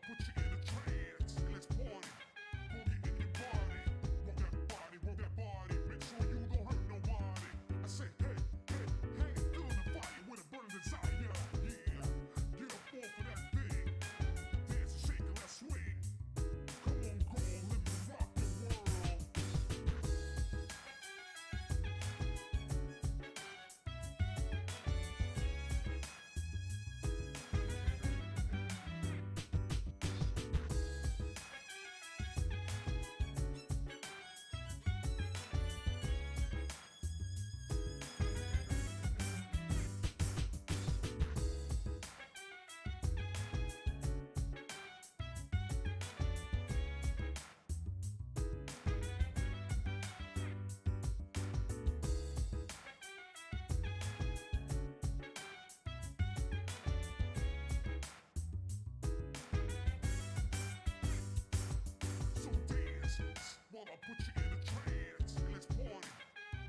put you in a trance and let's party. Boogie in your body. Rock that body, rock that body. Make sure you don't hurt nobody. I say, hey, hey, hey, feeling the fire with a burning desire. Yeah, get up off of that thing. Dance and shake and let's swing. Come on, girl, let me rock the world. While I put you in a trance and let's party.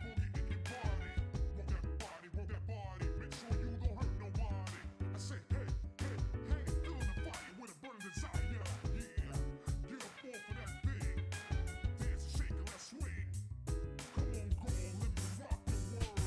Boogie in your body. Rock that body, rock that body. Make sure you don't hurt nobody. I say, hey, hey, hey, feeling the fire with a burning desire. Yeah, get up off of that thing. Dance and shake and let's swing. Come on, girl, let me rock the world.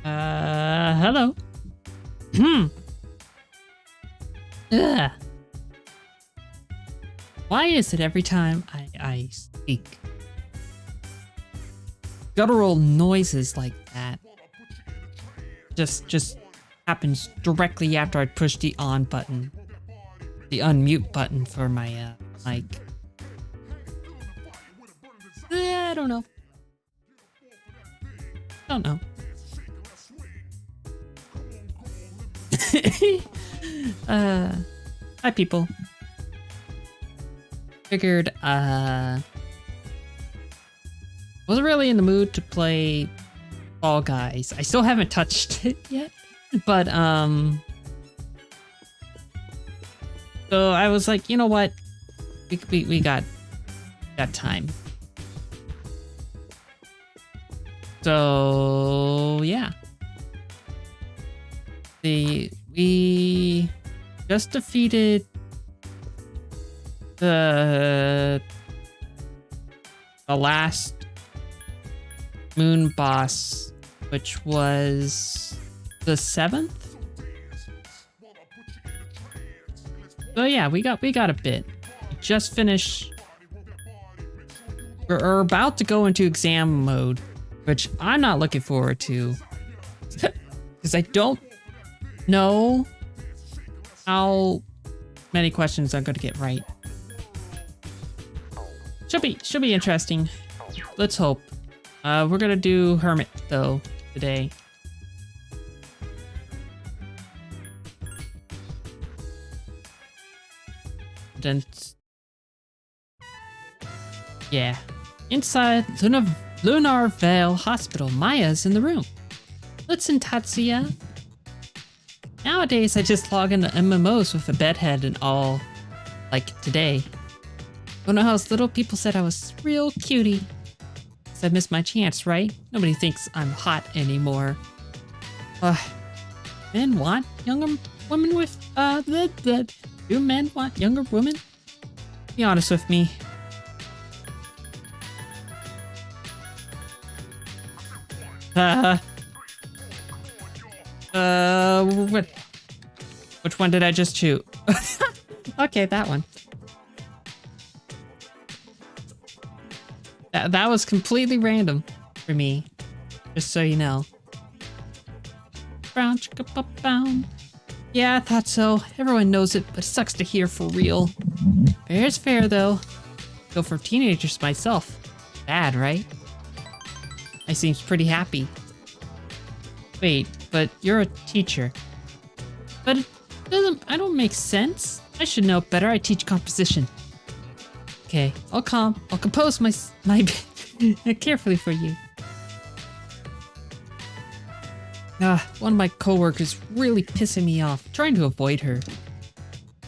Hello. Ugh. Why is it every time I speak, guttural noises like that just happens directly after I push the on button, the unmute button for my mic? I don't know. Don't know. Hi people. Figured wasn't really in the mood to play Fall Guys. I still haven't touched it yet, but so I was like, you know what, we got time. So yeah, we just defeated the last moon boss, which was the 7th. So yeah, we got a bit. We just finished. We're about to go into exam mode, which I'm not looking forward to, because I don't know how many questions I'm going to get right. Should be interesting. Let's hope. We're gonna do Hermit though today. Then, yeah, inside Lunar Vale Hospital, Maya's in the room. Listen, Tatsuya. Nowadays, I just log into MMOs with a bedhead and all, like today. Don't know how those little people said I was real cutie. I missed my chance, right? Nobody thinks I'm hot anymore. Men want younger women with, do men want younger women? Be honest with me. Which one did I just shoot? Okay, that one. That was completely random for me, just so you know. Brown chicka bound. Yeah, I thought so. Everyone knows it, but it sucks to hear for real. Fair's fair, though. Go for teenagers myself. Bad, right? I seems pretty happy. Wait, but you're a teacher. But it doesn't. I don't make sense. I should know better. I teach composition. Okay, I'll compose my carefully for you. One of my coworkers really pissing me off. Trying to avoid her.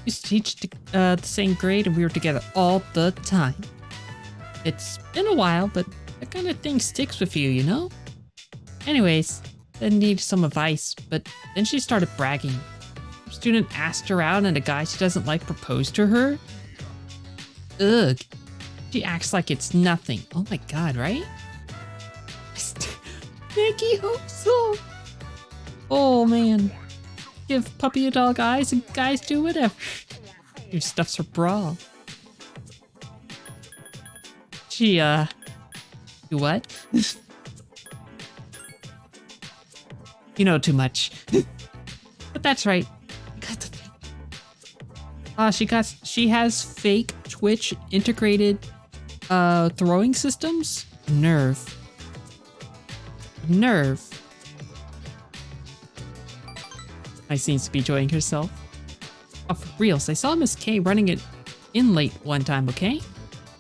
Used to teach the same grade and we were together all the time. It's been a while, but that kind of thing sticks with you, you know? Anyways, I need some advice, but then she started bragging. A student asked her out and a guy she doesn't like proposed to her. Ugh. She acts like it's nothing. Oh my god, right? Nikki hopes so. Oh man. Give puppy a dog eyes and guys do whatever. Your stuff's her bra. She, do what? You know too much. But that's right. She has fake Twitch integrated throwing systems. Nerve. I seems to be enjoying herself. Oh, for reals, I saw Miss K running it in late one time, okay?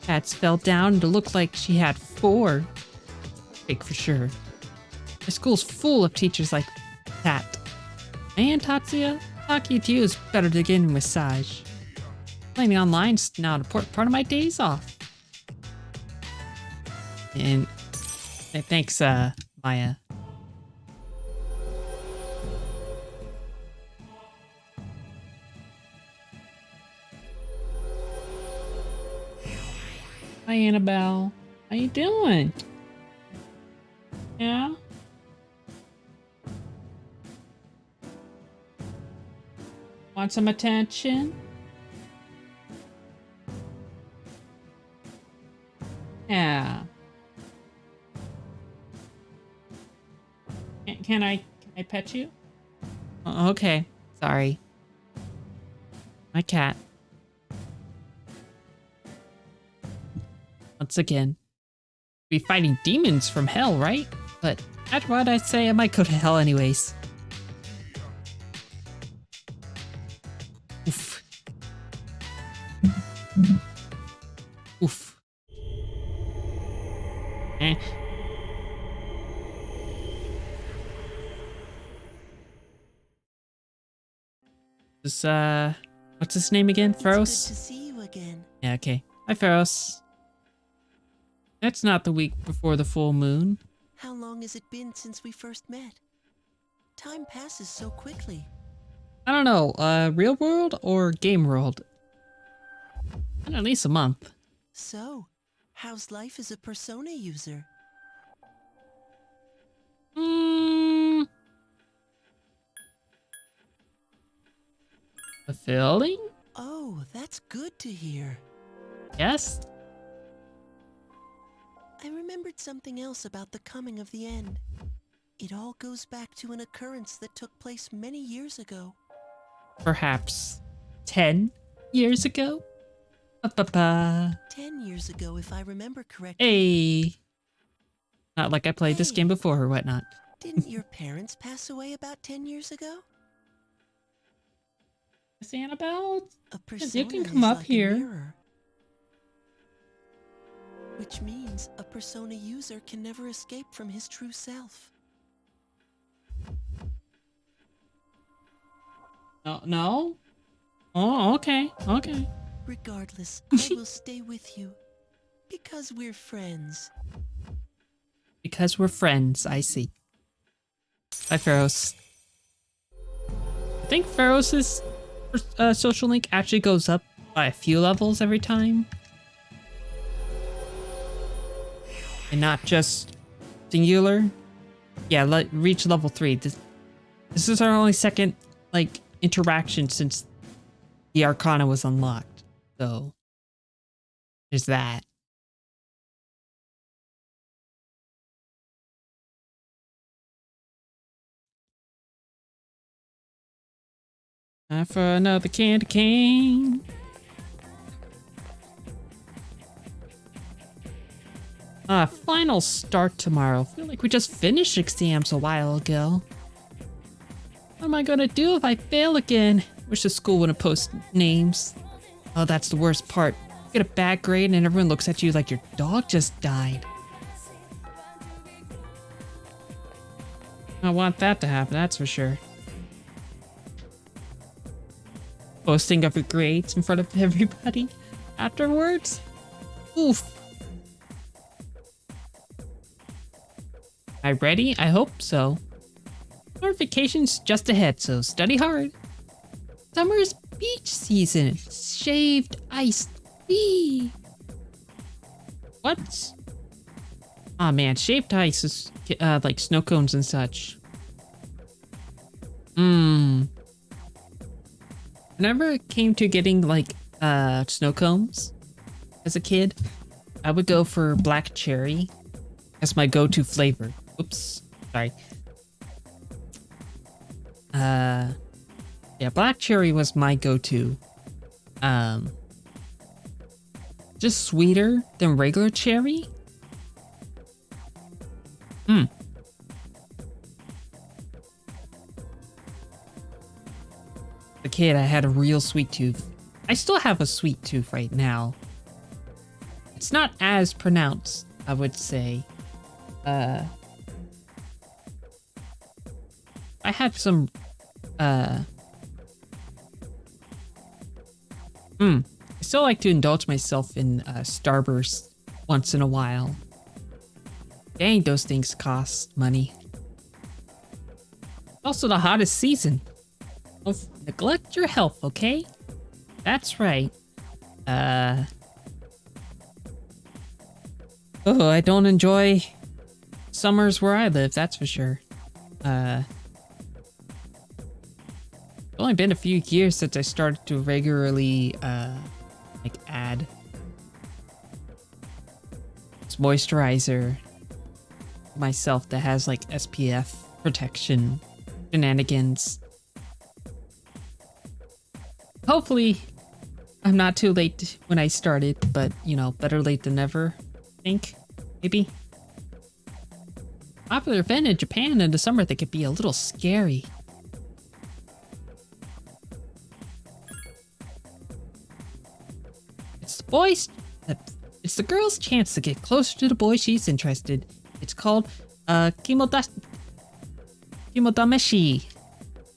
Cats fell down to look like she had 4. Fake for sure. The school's full of teachers like that. Man, Tatsuya, talking to you is better than getting a massage. Playing online's now an important part of my days off. And thanks, Maya. Hi, Annabelle. How you doing? Yeah? Want some attention? Yeah. Can I pet you? Oh, okay. Sorry. My cat. Once again. Be fighting demons from hell, right? But after what I say, I might go to hell anyways. Oof. Oof. Eh. This, what's his name again? Pharos? It's good to see you again. Yeah, okay. Hi, Pharos. That's not the week before the full moon. How long has it been since we first met? Time passes so quickly. I don't know, real world or game world? At least a month. So, how's life as a Persona user? Fulfilling? Oh, that's good to hear. Yes? I remembered something else about the coming of the end. It all goes back to an occurrence that took place many years ago. Perhaps 10 years ago? Ba-ba-ba. 10 years ago, if I remember correctly. Hey. Not like I played this Hey. game before or whatnot. Didn't your parents pass away about 10 years ago? Miss Annabelle? A persona can come is up like here. a mirror. Which means a persona user can never escape from his true self. No? Oh, okay. Okay. Regardless, I will stay with you. Because we're friends. Because we're friends, I see. Bye, Pharos. I think Pharos' social link actually goes up by a few levels every time. And not just singular. Yeah, reach level 3. This is our only second, like, interaction since the Arcana was unlocked. So, there's that. Time for another candy cane. Final start tomorrow. I feel like we just finished exams a while ago. What am I gonna do if I fail again? Wish the school wouldn't post names. Oh, that's the worst part. You get a bad grade and everyone looks at you like your dog just died. I want that to happen, that's for sure. Posting of your grades in front of everybody afterwards? Oof. Am I ready? I hope so. Summer vacation's just ahead, so study hard. Summer's beach season. Shaved ice. Wee. What? Aw, man, shaved ice is like snow cones and such. Whenever it came to getting like snow cones as a kid, I would go for black cherry as my go-to flavor. Oops, sorry. Yeah, black cherry was my go-to. Just sweeter than regular cherry. As a kid, I had a real sweet tooth. I still have a sweet tooth right now. It's not as pronounced, I would say. I had some, I still like to indulge myself in Starburst once in a while. Dang, those things cost money. Also the hottest season. Don't neglect your health, okay? That's right. Oh, I don't enjoy summers where I live, that's for sure. It's only been a few years since I started to regularly, like add this moisturizer myself that has like SPF protection shenanigans. Hopefully, I'm not too late when I started, but you know, better late than never, I think, maybe. Popular event in Japan in the summer that could be a little scary. It's the girl's chance to get closer to the boy she's interested. It's called, Kimodameshi.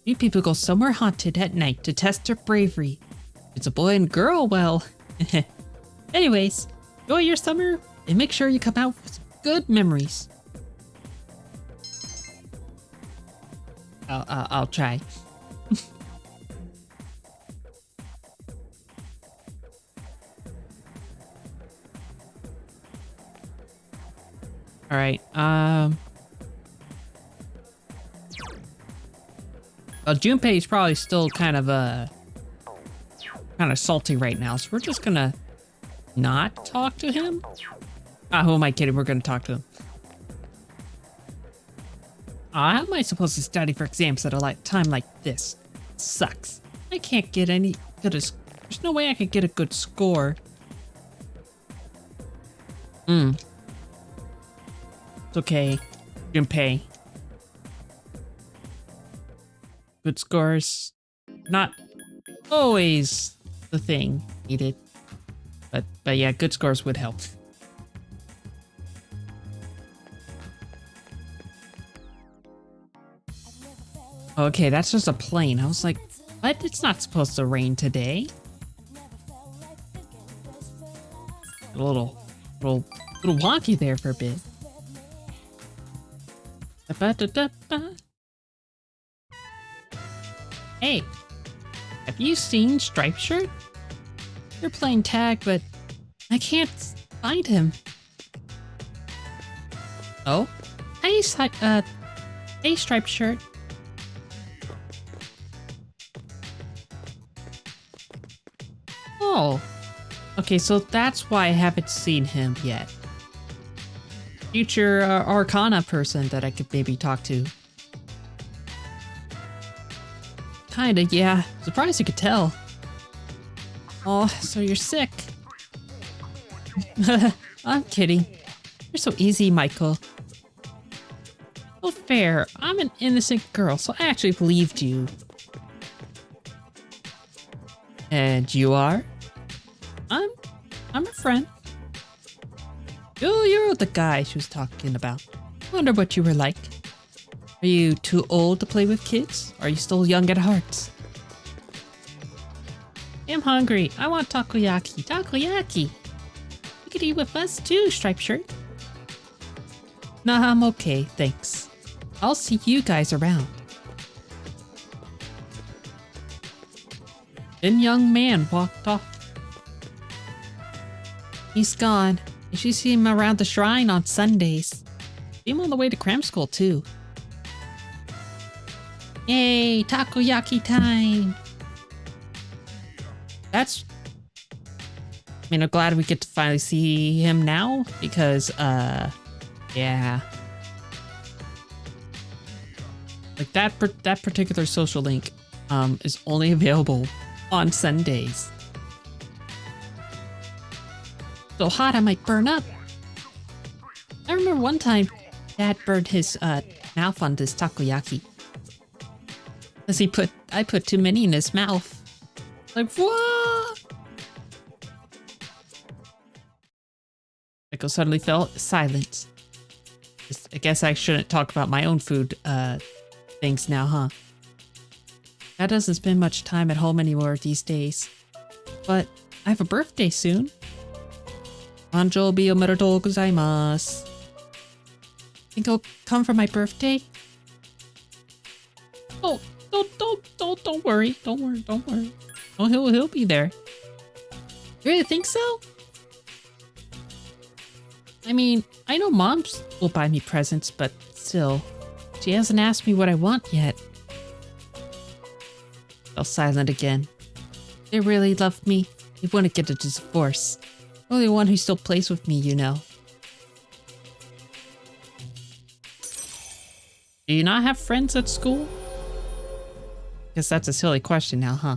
New people go somewhere haunted at night to test their bravery. It's a boy and girl, well. Anyways, enjoy your summer and make sure you come out with some good memories. I'll try. All right. Well, Junpei is probably still kind of salty right now, so we're just gonna not talk to him. Who am I kidding? We're gonna talk to him. How am I supposed to study for exams at a time like this? It sucks. I can't get any good. There's no way I could get a good score. It's okay, Junpei. Good scores, not always the thing needed, but yeah, good scores would help. Okay, that's just a plane. I was like, what? It's not supposed to rain today. A little wonky there for a bit. Hey, have you seen Striped Shirt? They're playing tag, but I can't find him. Oh? Hey, Striped Shirt. Oh. Okay, so that's why I haven't seen him yet. Future Arcana person that I could maybe talk to. Kinda, yeah. Surprised you could tell. Oh, so you're sick. I'm kidding. You're so easy, Michael. Oh, fair. I'm an innocent girl, so I actually believed you. And you are? I'm a friend. Oh, you're the guy she was talking about. Wonder what you were like. Are you too old to play with kids? Or are you still young at heart? I'm hungry. I want takoyaki. Takoyaki! You could eat with us too, Striped Shirt. Nah, I'm okay, thanks. I'll see you guys around. Then young man walked off. He's gone. You should see him around the shrine on Sundays. See him on the way to cram school too. Yay, takoyaki time! I mean, I'm glad we get to finally see him now, because, yeah. Like, that particular social link, is only available on Sundays. So hot I might burn up. I remember one time, Dad burned his, mouth on this takoyaki. Cause I put too many in his mouth. Like, what? Echo suddenly fell silent. I guess I shouldn't talk about my own food, things now, huh? Dad doesn't spend much time at home anymore these days. But I have a birthday soon. Anjobi omedetou gozaimasu. Think he'll come for my birthday? Oh, don't worry. Don't worry. Oh, he'll be there. You really think so? I mean, I know Moms will buy me presents, but still, she hasn't asked me what I want yet. Fell silent again. They really loved me. They wouldn't get a divorce. Only one who still plays with me, you know. Do you not have friends at school? Guess that's a silly question now, huh?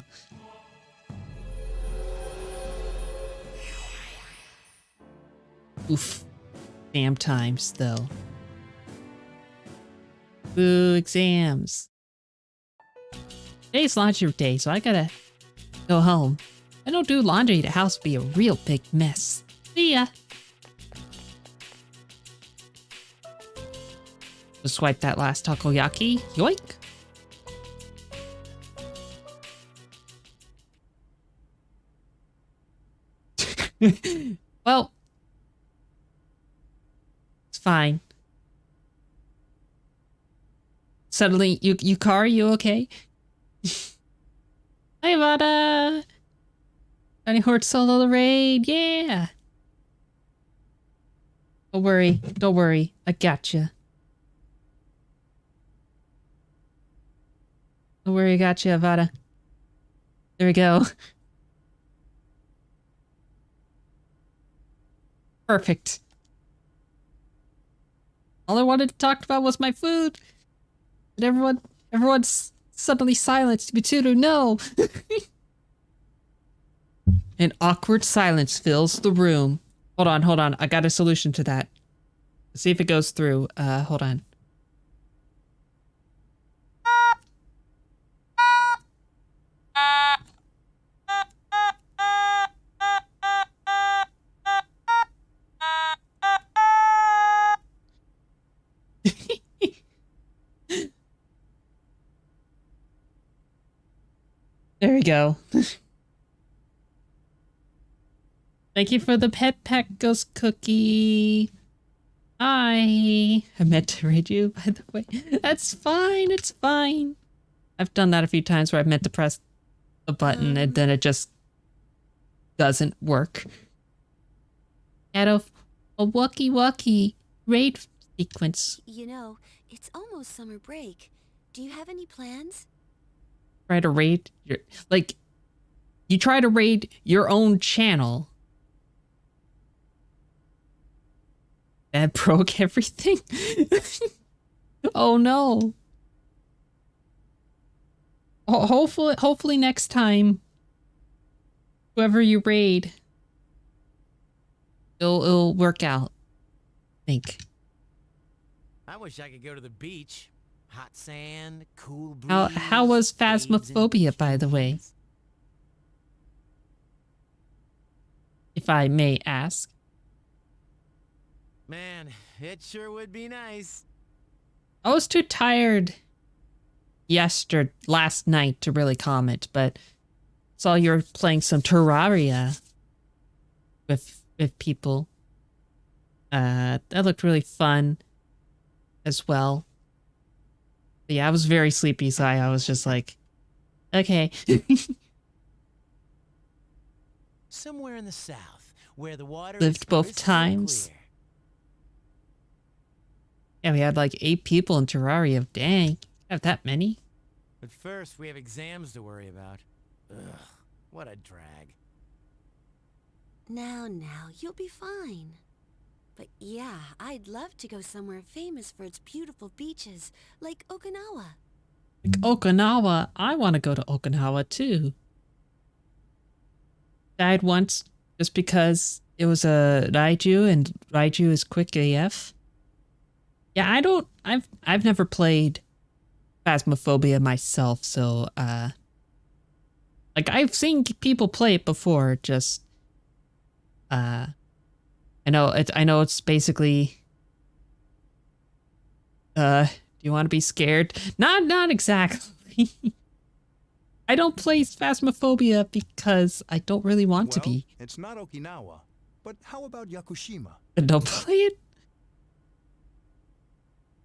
Oof. Damn times, though. Boo, exams. Today's laundry day, so I gotta go home. If I don't do laundry, the house will be a real big mess. See ya. Just swipe that last takoyaki. Yoink. Well, it's fine. Suddenly, Yukari, you okay? Hi, Vada! Tiny Horde solo the raid, yeah! Don't worry, I gotcha. Don't worry, I gotcha, Vada. There we go. Perfect. All I wanted to talk about was my food. And everyone's suddenly silenced. Vtuber, no! An awkward silence fills the room. Hold on. I got a solution to that. Let's see if it goes through. Hold on. There we go. Thank you for the pet pack ghost cookie. I meant to read you, by the way. That's fine, it's fine. I've done that a few times where I've meant to press a button and then it just doesn't work. Out of a walkie raid sequence. You know, it's almost summer break. Do you have any plans? Try to raid your, like, you try to raid your own channel. That broke everything. Oh no. Hopefully next time, whoever you raid, it'll work out. I think. I wish I could go to the beach. Hot sand, cool breeze. How was waves and Phasmophobia, by the way? trees. If I may ask. Man, it sure would be nice. I was too tired last night to really comment, but saw you were playing some Terraria with people. That looked really fun as well. But yeah, I was very sleepy, so I was just like, okay. Somewhere in the south, where the water Lived is both crystal times. clear. Yeah, we had like 8 people in Terraria. Dang, have that many? But first, we have exams to worry about. Ugh, what a drag. Now, you'll be fine. But yeah, I'd love to go somewhere famous for its beautiful beaches, like Okinawa. Like Okinawa, I want to go to Okinawa too. Died once just because it was a Raiju and Raiju is quick AF. Yeah, I've never played Phasmophobia myself, so like I've seen people play it before, just I know it's basically do you want to be scared? Not exactly. I don't play Phasmophobia because I don't really want to be. It's not Okinawa, but how about Yakushima? I don't play it.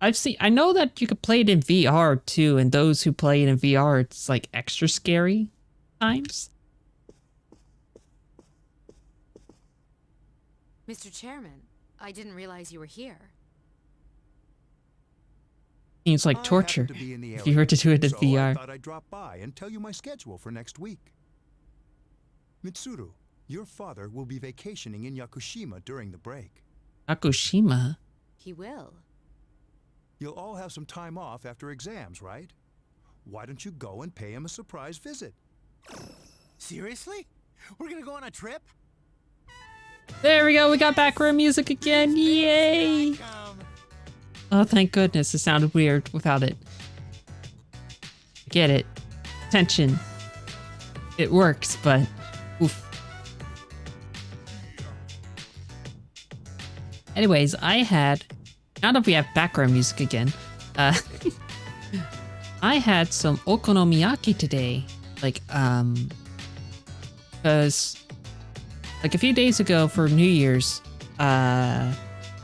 I know that you could play it in VR too, and those who play it in VR, it's like extra scary times. Mr. Chairman, I didn't realize you were here. Seems like I torture happen to be in the if you were to do it in so I VR. thought I'd drop by and tell you my schedule for next week. Mitsuru, your father will be vacationing in Yakushima during the break. Yakushima? He will. You'll all have some time off after exams, right? Why don't you go and pay him a surprise visit? Seriously? We're gonna go on a trip? There we go, we got background music again, yay! Here I come. Oh, thank goodness, it sounded weird without it. Get it. Tension. It works, but oof. Anyways, now that we have background music again, I had some okonomiyaki today. Because, like a few days ago for New Year's, I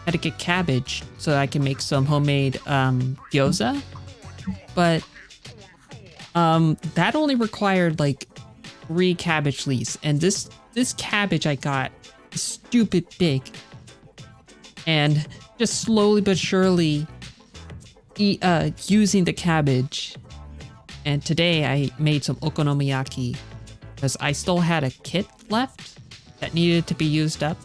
had to get cabbage so I can make some homemade, gyoza. But, that only required like 3 cabbage leaves. And this cabbage I got is stupid big. And just slowly but surely using the cabbage. And today I made some okonomiyaki because I still had a kit left that needed to be used up.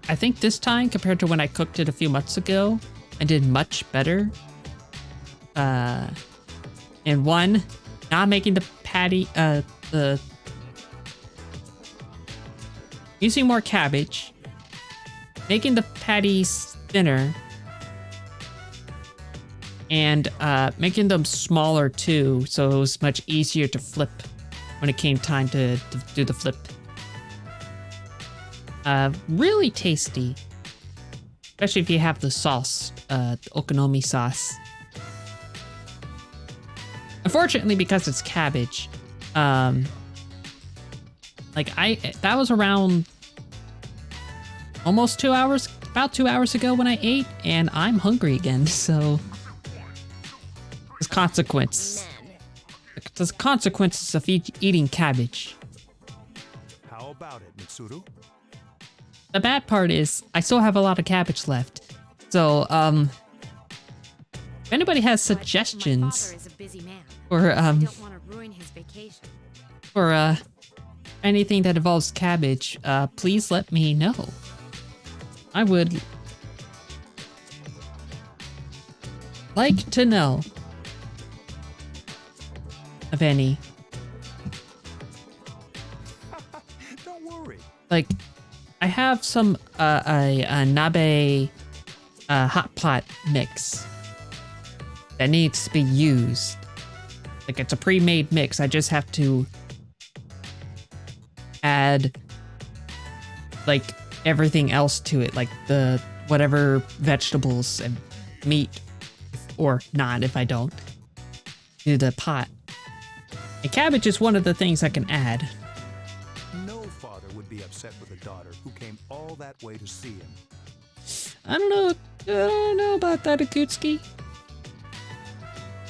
I think this time compared to when I cooked it a few months ago, I did much better. And one, not making the patty, using more cabbage, making the patties thinner, and making them smaller too, so it was much easier to flip when it came time to do the flip. Really tasty, especially if you have the sauce, the okonomi sauce. Unfortunately, because it's cabbage, that was around almost 2 hours, about 2 hours ago when I ate, and I'm hungry again, so there's consequence. There's consequences of eating cabbage. How about it, Mitsuru? The bad part is I still have a lot of cabbage left. So, if anybody has suggestions My father is a busy man. or I don't want to ruin his vacation. or anything that involves cabbage, please let me know. I would like to know of any. Don't worry. Like, I have some a nabe hot pot mix that needs to be used. Like, it's a pre-made mix. I just have to add like everything else to it, like the whatever vegetables and meat, or not if I don't, to the pot. And cabbage is one of the things I can add. No father would be upset with a daughter who came all that way to see him. I don't know about that, Akutsuki.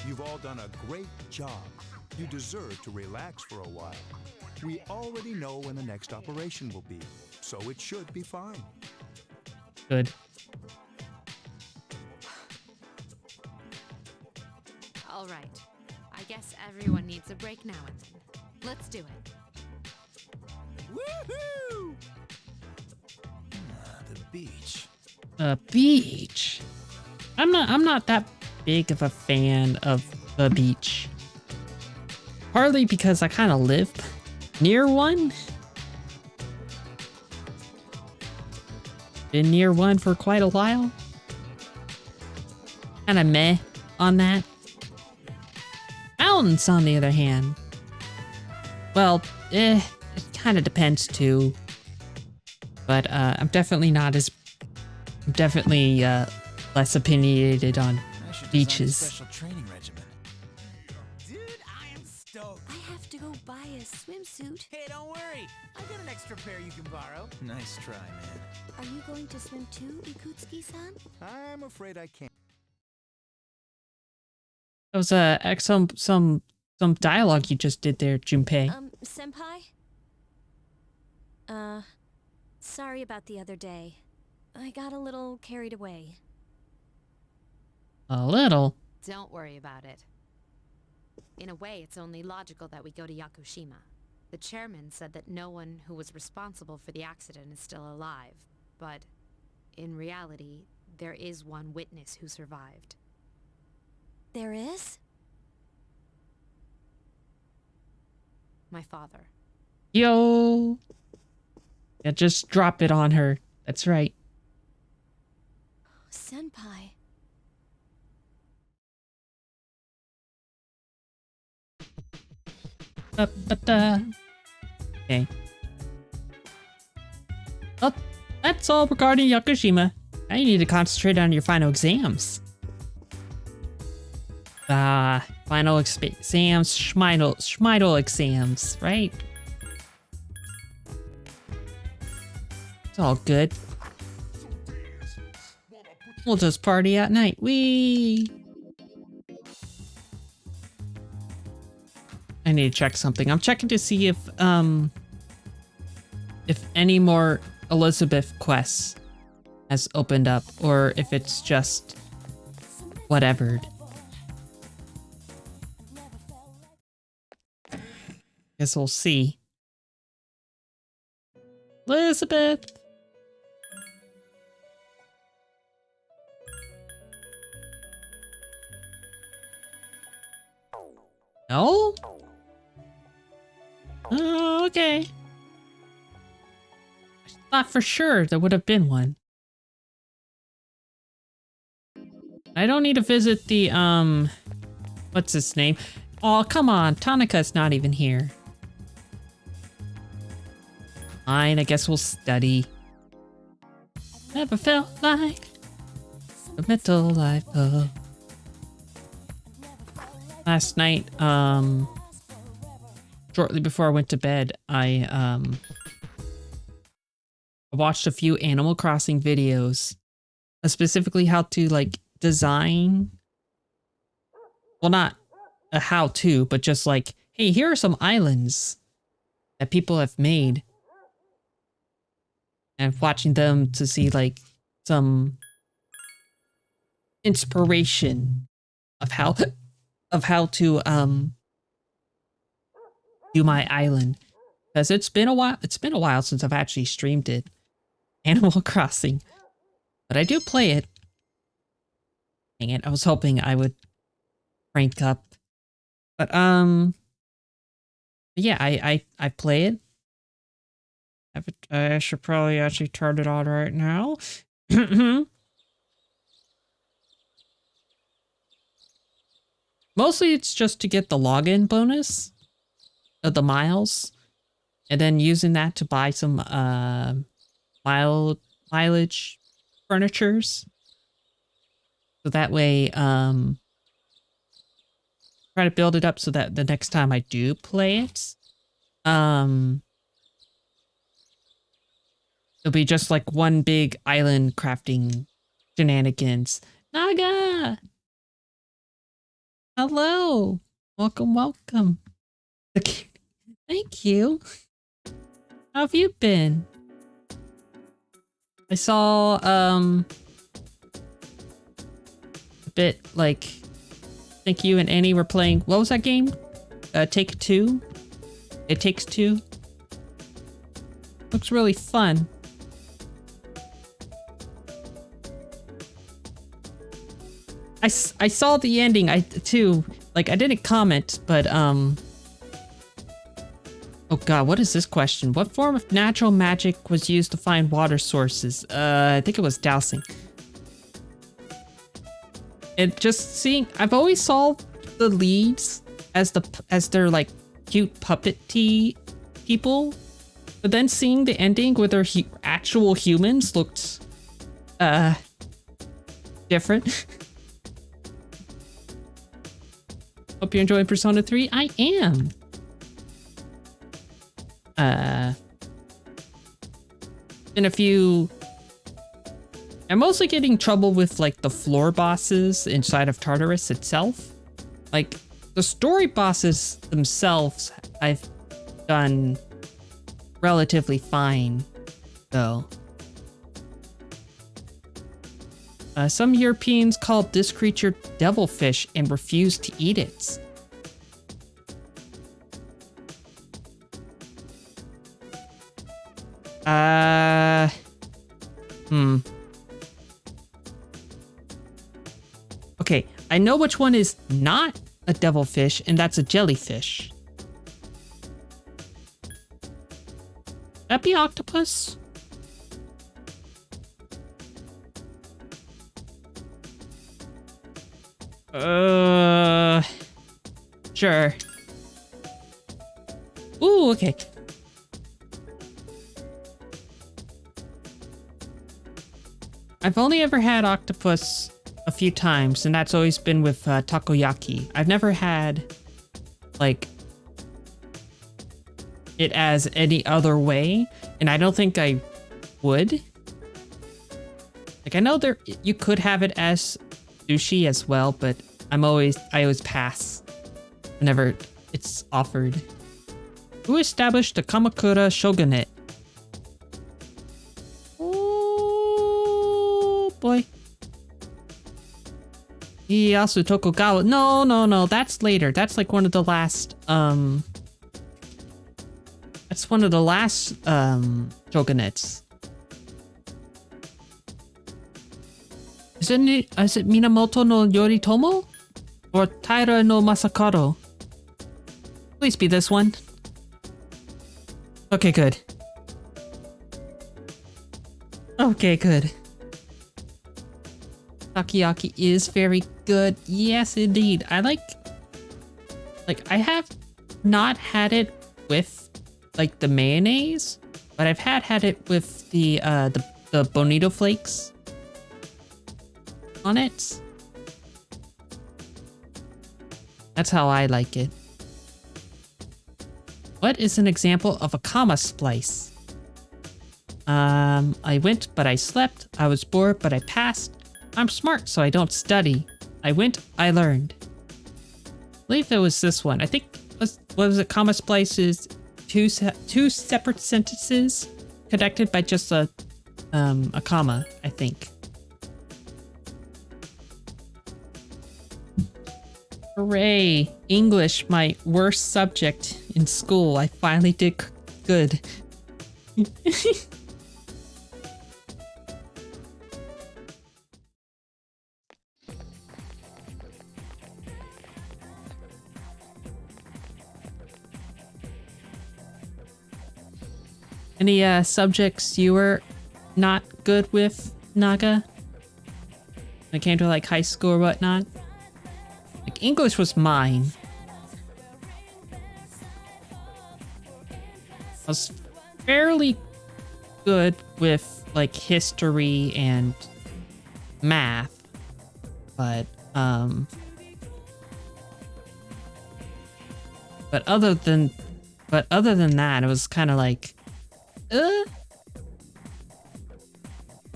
You've all done a great job. You deserve to relax for a while. We already know when the next operation will be, so it should be fine. Good. All right. I guess everyone needs a break now and then. Let's do it. Woohoo! The beach. Beach. I'm not that big of a fan of the beach. Partly because I kind of live near one. Been near one for quite a while. Kind of meh on that. Mountains, on the other hand. Well, it kind of depends too. But I'm definitely less opinionated on I should beaches. design a special training regimen. Dude, I am stoked. I have to go buy a swimsuit. Hey, don't worry. I got an extra pair you can borrow. Nice try, man. Are you going to swim too, Ikutsuki-san? I'm afraid I can't. That was some dialogue you just did there, Junpei. Senpai? Sorry about the other day. I got a little carried away. A little. Don't worry about it. In a way, it's only logical that we go to Yakushima. The chairman said that no one who was responsible for the accident is still alive, but in reality, there is one witness who survived. There is? My father. Yo. Yeah, just drop it on her. That's right. Senpai. Okay. Well, that's all regarding Yakushima. Now you need to concentrate on your final exams. Final exams, Schmeidel exams, right? It's all good. We'll just party at night. Wee. I need to check something. I'm checking to see if any more Elizabeth quests has opened up or if it's just whatever. Guess we'll see. Elizabeth. No? Oh, okay. I thought for sure there would have been one. I don't need to visit the, what's his name? Oh, come on. Tanaka's not even here. Fine, I guess we'll study. Never felt like a mental life of... Last night, shortly before I went to bed, I watched a few Animal Crossing videos, specifically how to like design. Well, not a how-to, but just like, hey, here are some islands that people have made, and watching them to see like some inspiration of how to do my island, because it's been a while since I've actually streamed it, Animal Crossing, but I do play it. Dang it, I was hoping I would rank up, but yeah, I play it. I should probably actually turn it on right now. Mostly it's just to get the login bonus of the miles, and then using that to buy some mileage furnitures. So that way, try to build it up so that the next time I do play it, it'll be just like one big island crafting shenanigans. Naga! Hello! Welcome, welcome. Thank you. How have you been? I saw, a bit like, I think you and Annie were playing, what was that game? Take Two? It Takes Two? Looks really fun. I saw the ending, too. Like, I didn't comment, but, oh god, what is this question? What form of natural magic was used to find water sources? I think it was dowsing. And just seeing, I've always saw the leads as their, like, cute puppety people. But then seeing the ending with their actual humans looked, different. Hope you're enjoying Persona 3. I am. Been a few... I'm mostly getting trouble with, like, the floor bosses inside of Tartarus itself. Like, the story bosses themselves, I've done relatively fine, though. Some Europeans called this creature devilfish and refused to eat it. Okay, I know which one is not a devilfish, and that's a jellyfish. That be octopus? Sure. Ooh, okay. I've only ever had octopus a few times, and that's always been with takoyaki. I've never had, like, it as any other way, and I don't think I would. Like, I know you could have it as sushi as well, but I always pass whenever it's offered. Who established the Kamakura shogunate? Oh boy. Ieyasu Tokugawa. No, that's later. That's like one of the last that's one of the last shogunates. Is it Minamoto no Yoritomo? Or Taira no Masakado? Please be this one. Okay, good. Okay, good. Takoyaki is very good. Yes, indeed. I have not had it with like the mayonnaise, but I've had it with the bonito flakes on it. That's how I like it. What is an example of a comma splice? I went, but I slept. I was bored, but I passed. I'm smart, so I don't study. I went, I learned. I believe it was this one. I think, what was it? Comma splice is two separate sentences connected by just a comma, I think. Hooray! English, my worst subject in school. I finally did good. Any subjects you were not good with, Naga? When it came to like high school or whatnot? Like English was mine. I was fairly good with like history and math, but other than that, it was kind of like,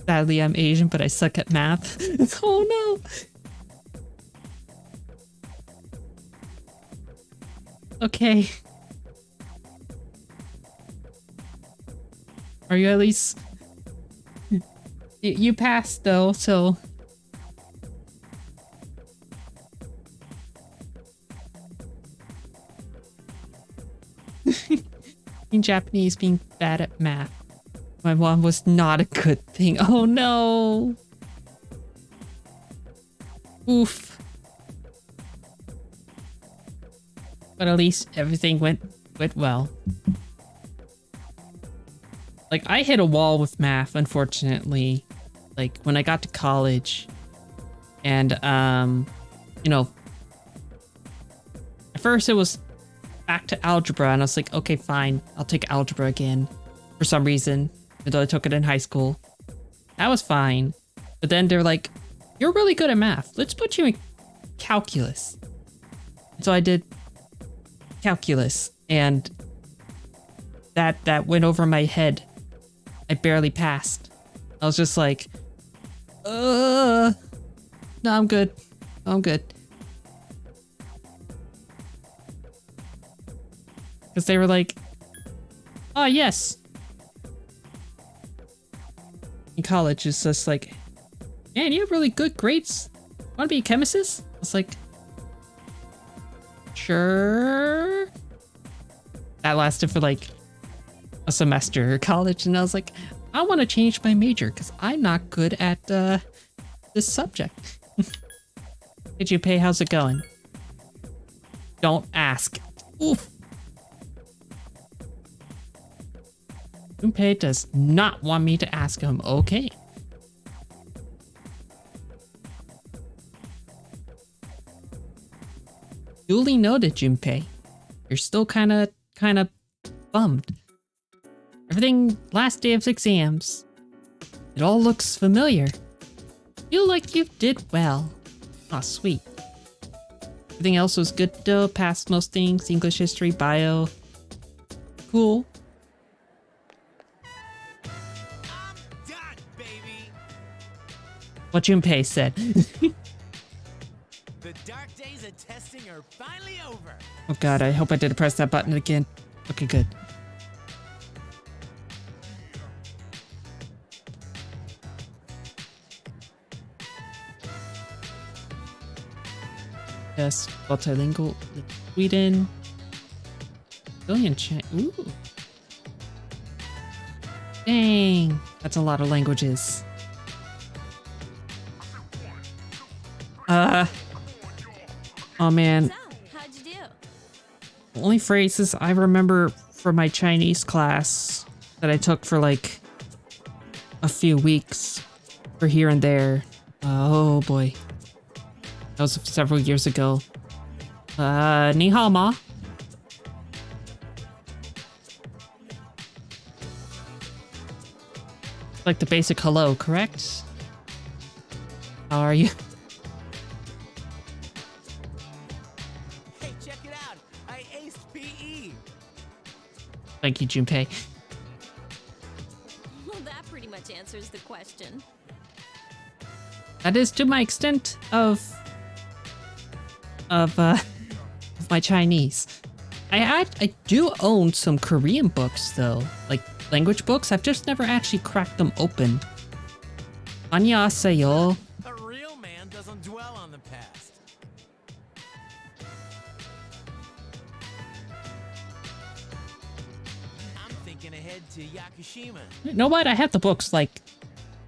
sadly, I'm Asian, but I suck at math. Oh no. Okay. Are you at least... You passed though, so... In Japanese, being bad at math. My mom was not a good thing. Oh no! Oof. But at least everything went well. Like, I hit a wall with math, unfortunately. Like, when I got to college. And, you know... At first it was back to algebra, and I was like, okay, fine. I'll take algebra again. For some reason. Even though I took it in high school. That was fine. But then they're like, you're really good at math. Let's put you in calculus. So I did calculus, and that went over my head. I barely passed. I was just like, no, I'm good. I'm good. Because they were like, oh, yes. In college, it's just like, man, you have really good grades. Want to be a chemist? I was like, sure. That lasted for like a semester of college, and I was like, I want to change my major because I'm not good at this subject. Hey Junpei, how's it going? Don't ask. Oof. Junpei does not want me to ask him. Okay. Duly noted, Junpei. You're still kind of bummed. Everything last day of exams. It all looks familiar. Feel like you did well. Aw, sweet. Everything else was good though. Passed most things. English, history, bio. Cool. I'm done, baby. What Junpei said. The dark days of testing are finally over. Oh god, I hope I didn't press that button again. Okay, good. Yes, multilingual. Sweden. Billion China. Ooh. Dang, that's a lot of languages. Oh man. So, how'd you do? The only phrases I remember from my Chinese class that I took for like a few weeks for here and there. Oh boy. That was several years ago. Ni hao ma. Like the basic hello, correct? How are you? Hey, check it out. I aced PE. Thank you, Junpei. Well, that pretty much answers the question. That is to my extent of my Chinese. I do own some Korean books though, like language books. I've just never actually cracked them open. 안녕하세요. A real man doesn't dwell on the past. I'm thinking ahead to Yakushima. You know what? I have the books like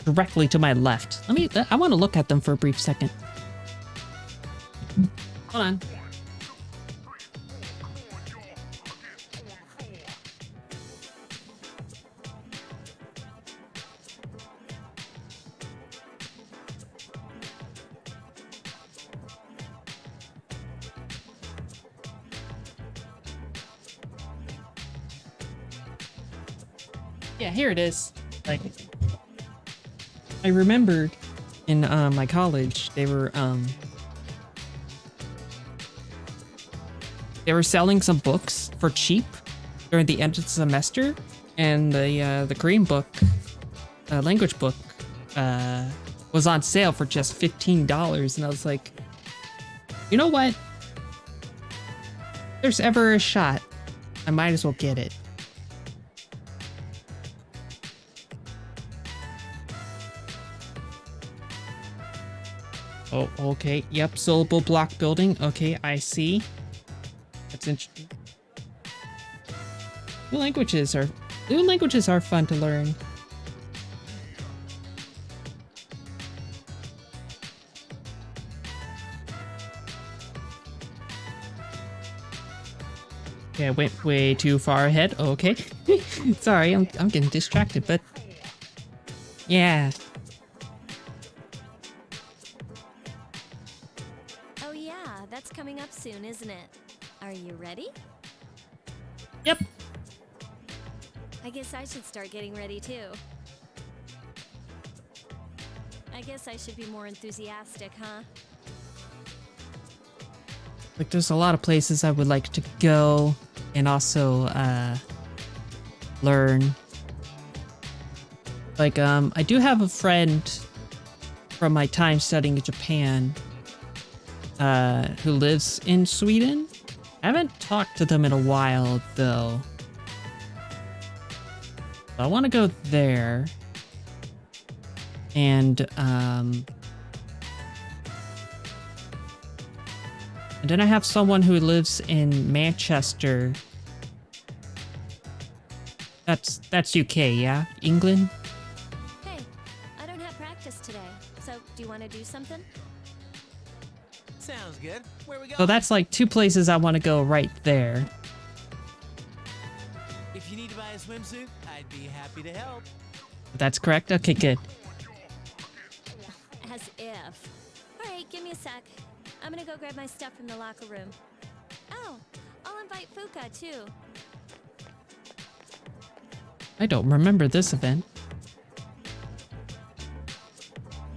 directly to my left. I want to look at them for a brief second. Hold on. Yeah, here it is. Like, I remembered in my college, they were selling some books for cheap during the end of the semester, and the Korean book, language book, was on sale for just $15, and I was like, you know what? If there's ever a shot, I might as well get it. Oh, okay. Yep, syllable block building. Okay, I see. That's interesting. New languages are fun to learn. Okay, I went way too far ahead. Okay. Sorry, I'm getting distracted, but yeah. Oh yeah, that's coming up soon, isn't it? Are you ready? Yep. I guess I should start getting ready too. I guess I should be more enthusiastic, huh? Like, there's a lot of places I would like to go and also learn. Like, I do have a friend from my time studying in Japan who lives in Sweden. I haven't talked to them in a while, though. I want to go there. And then I have someone who lives in Manchester. That's UK, yeah? England? Hey, I don't have practice today, so do you want to do something? Sounds good. Where we go? So that's like 2 places I want to go right there. If you need to buy a swimsuit, I'd be happy to help. That's correct? Okay, good. As if. Alright, give me a sec. I'm gonna go grab my stuff from the locker room. Oh, I'll invite Fuka too. I don't remember this event.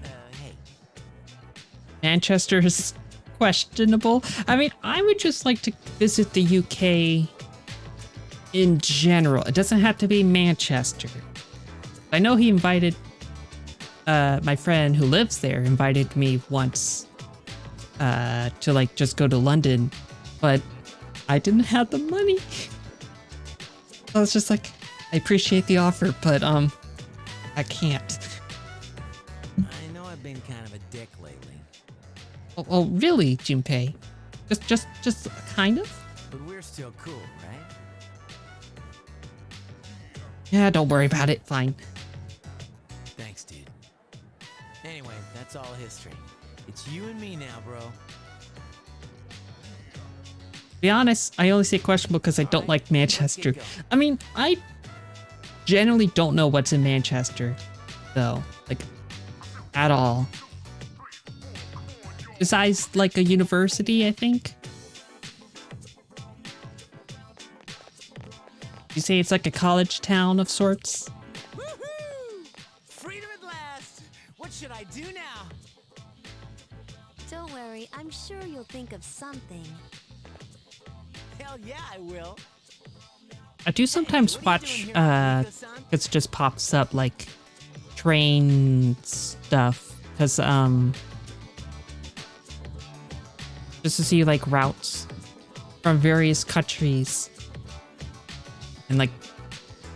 Hey. Manchester is questionable. I mean, I would just like to visit the UK in general. It doesn't have to be Manchester. I know he invited, my friend who lives there invited me once to like just go to London, but I didn't have the money. I was just like, I appreciate the offer, but I can't. I know I've been kind of a dick lately, Oh, really, Junpei? Just kind of? but we're still cool, right? Yeah, don't worry about it. Fine. Thanks, dude. Anyway, that's all history. It's you and me now, bro. To be honest, I only say questionable because I don't like Manchester. I mean, I generally don't know what's in Manchester, though. Like, at all. Besides, like, a university, I think. You say it's like a college town of sorts? Woohoo! Freedom at last! What should I do now? Don't worry, I'm sure you'll think of something. Hell yeah, I will. I do sometimes what are you watch, doing here, Fujita-san? it just pops up, like, train stuff. Because, just to see, like, routes from various countries. And, like,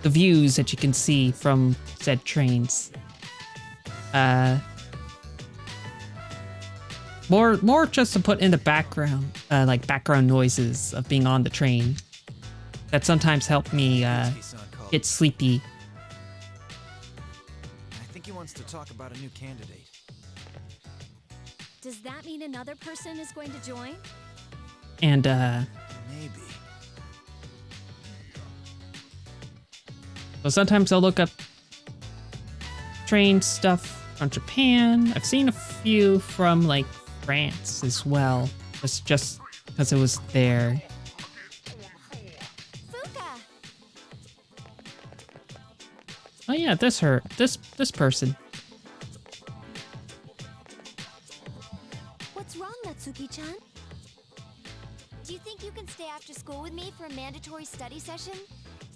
the views that you can see from said trains. More just to put in the background, like, background noises of being on the train. That sometimes help me, get sleepy. I think he wants to talk about a new candidate. Does that mean another person is going to join? And, Maybe. so sometimes I'll look up train stuff from Japan. I've seen a few from, like, France as well. Just because it was there. Fuka! Oh yeah, this person. What's wrong, Natsuki-chan? Do you think you can stay after school with me for a mandatory study session?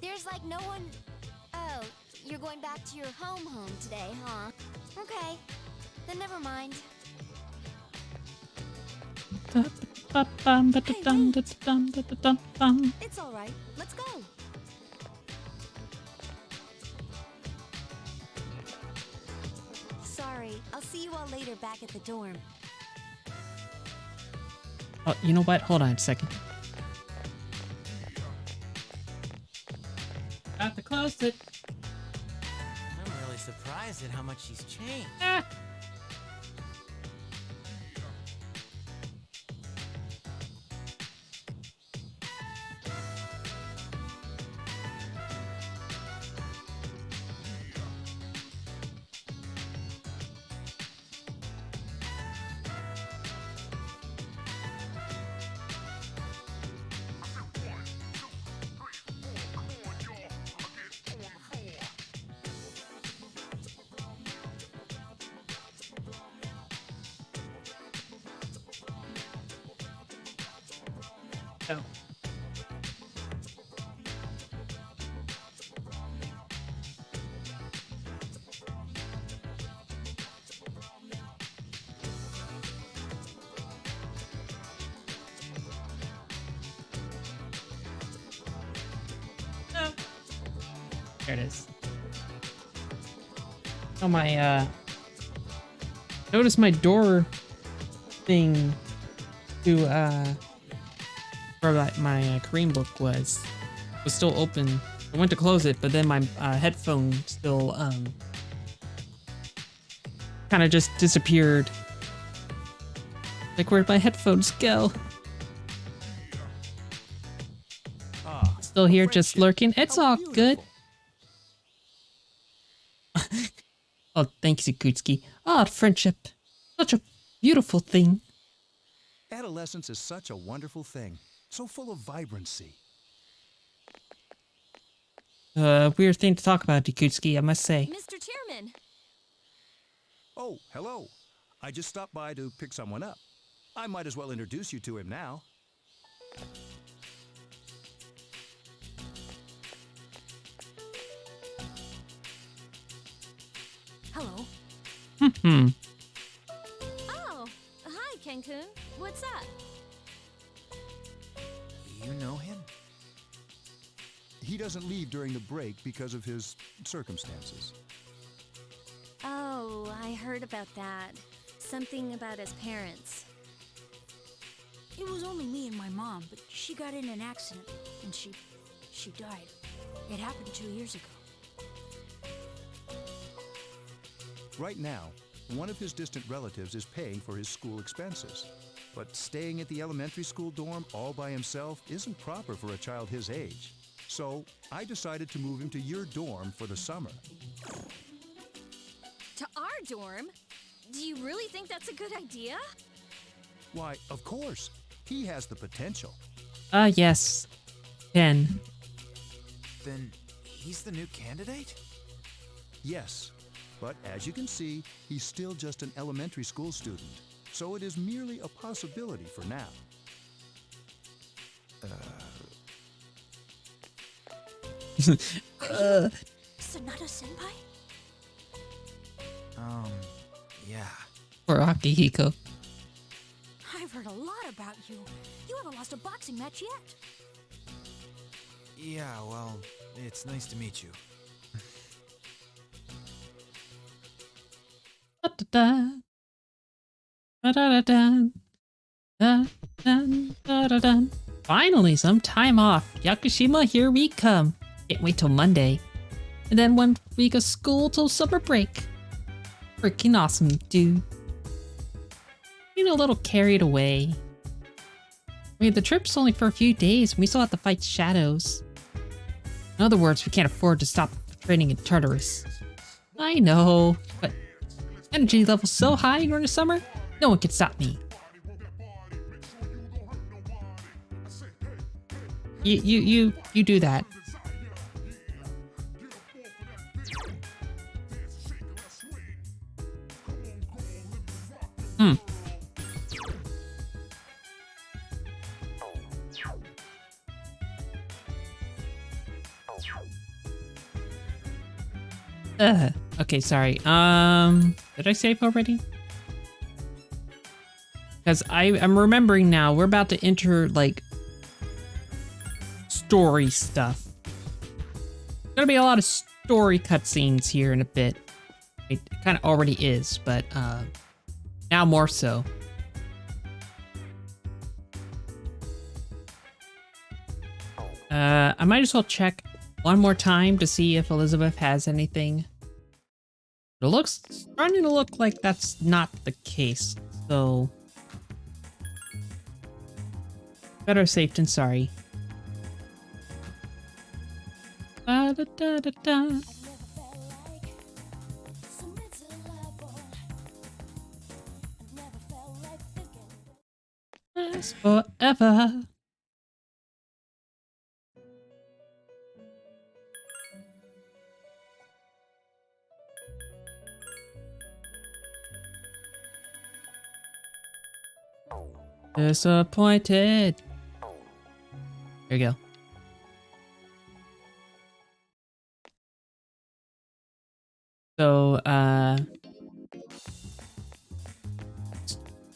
There's like no one... Oh, you're going back to your home today, huh? Okay, then never mind. It's alright. Let's go. Sorry, I'll see you all later back at the dorm. Oh, you know what? Hold on a second. Got to close it. I'm really surprised at how much she's changed. Ah. Oh. There it is. Oh, my Notice my door thing to where my Korean book was still open. I went to close it, but then my headphone still kind of just disappeared. Like, where'd my headphones go? Still here, just lurking. It's all good. Oh, thanks, Yakutsuki. Ah, friendship. Such a beautiful thing. Adolescence is such a wonderful thing, so full of vibrancy. Weird thing to talk about, Yakutsuki, I must say. Mr. Chairman! Oh, hello. I just stopped by to pick someone up. I might as well introduce you to him now. Hello. Hmm. Oh, hi, Cancun. What's up? You know him? He doesn't leave during the break because of his circumstances. Oh, I heard about that. Something about his parents. It was only me and my mom, but she got in an accident and she died. It happened 2 years ago. Right now, one of his distant relatives is paying for his school expenses. But staying at the elementary school dorm all by himself isn't proper for a child his age. So I decided to move him to your dorm for the summer. To our dorm? Do you really think that's a good idea? Why, of course. He has the potential. Yes. Ken. Then he's the new candidate? Yes. But as you can see, he's still just an elementary school student. So it is merely a possibility for now. Sonata-senpai? Yeah. Or Akihiko. I've heard a lot about you. You haven't lost a boxing match yet. Yeah, well, it's nice to meet you. Da-da-da. Da-da-da-da. Da-da-da-da-da. Finally, some time off. Yakushima, here we come. Can't wait till Monday. And then 1 week of school till summer break. Freaking awesome, dude. Being a little carried away. I mean, the trip's only for a few days and we still have to fight shadows. In other words, we can't afford to stop training in Tartarus. I know, but energy level's so high during the summer, no one can stop me. You do that. Okay, sorry. Did I save already? Because I'm remembering now, we're about to enter, like, story stuff. There's gonna be a lot of story cutscenes here in a bit. It kind of already is, but, now more so. I might as well check one more time to see if Elizabeth has anything. It looks starting to look like that's not the case, so better safe than sorry. Da, da, da, da, da. Last forever. Disappointed. There you go. So,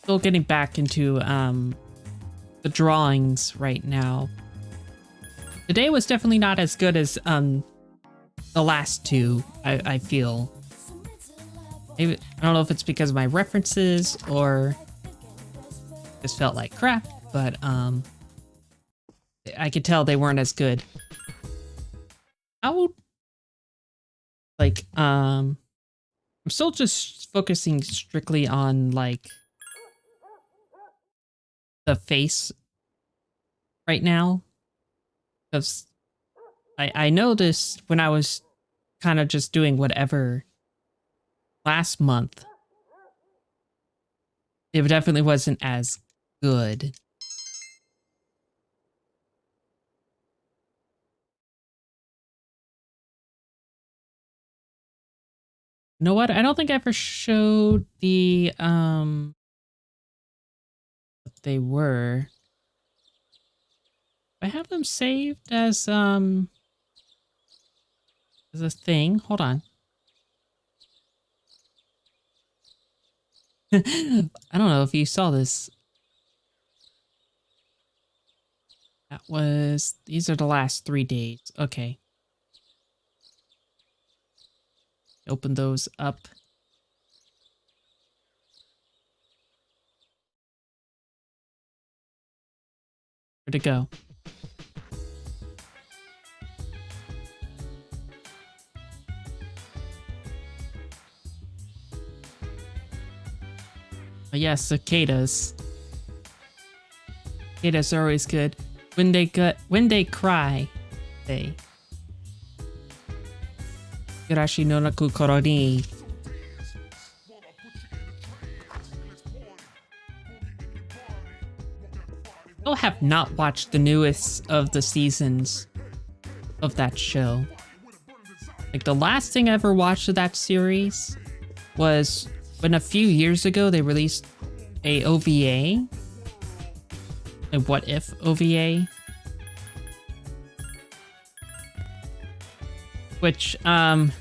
still getting back into, the drawings right now. Today was definitely not as good as, the last two, I feel. Maybe, I don't know if it's because of my references or just felt like crap, but I could tell they weren't as good. How, like, I'm still just focusing strictly on, like, the face right now. Because I noticed when I was kind of just doing whatever last month, it definitely wasn't as good. You know what? I don't think I ever showed the what they were. I have them saved as a thing. Hold on. I don't know if you saw this. That was, these are the last 3 days. Okay. Open those up. Where'd it go? Oh, yes, cicadas. Cicadas are always good. When they cry, they. Hirashi no naku koro ni. I have not watched the newest of the seasons of that show. Like, the last thing I ever watched of that series was when a few years ago they released a OVA. A What If OVA. Which part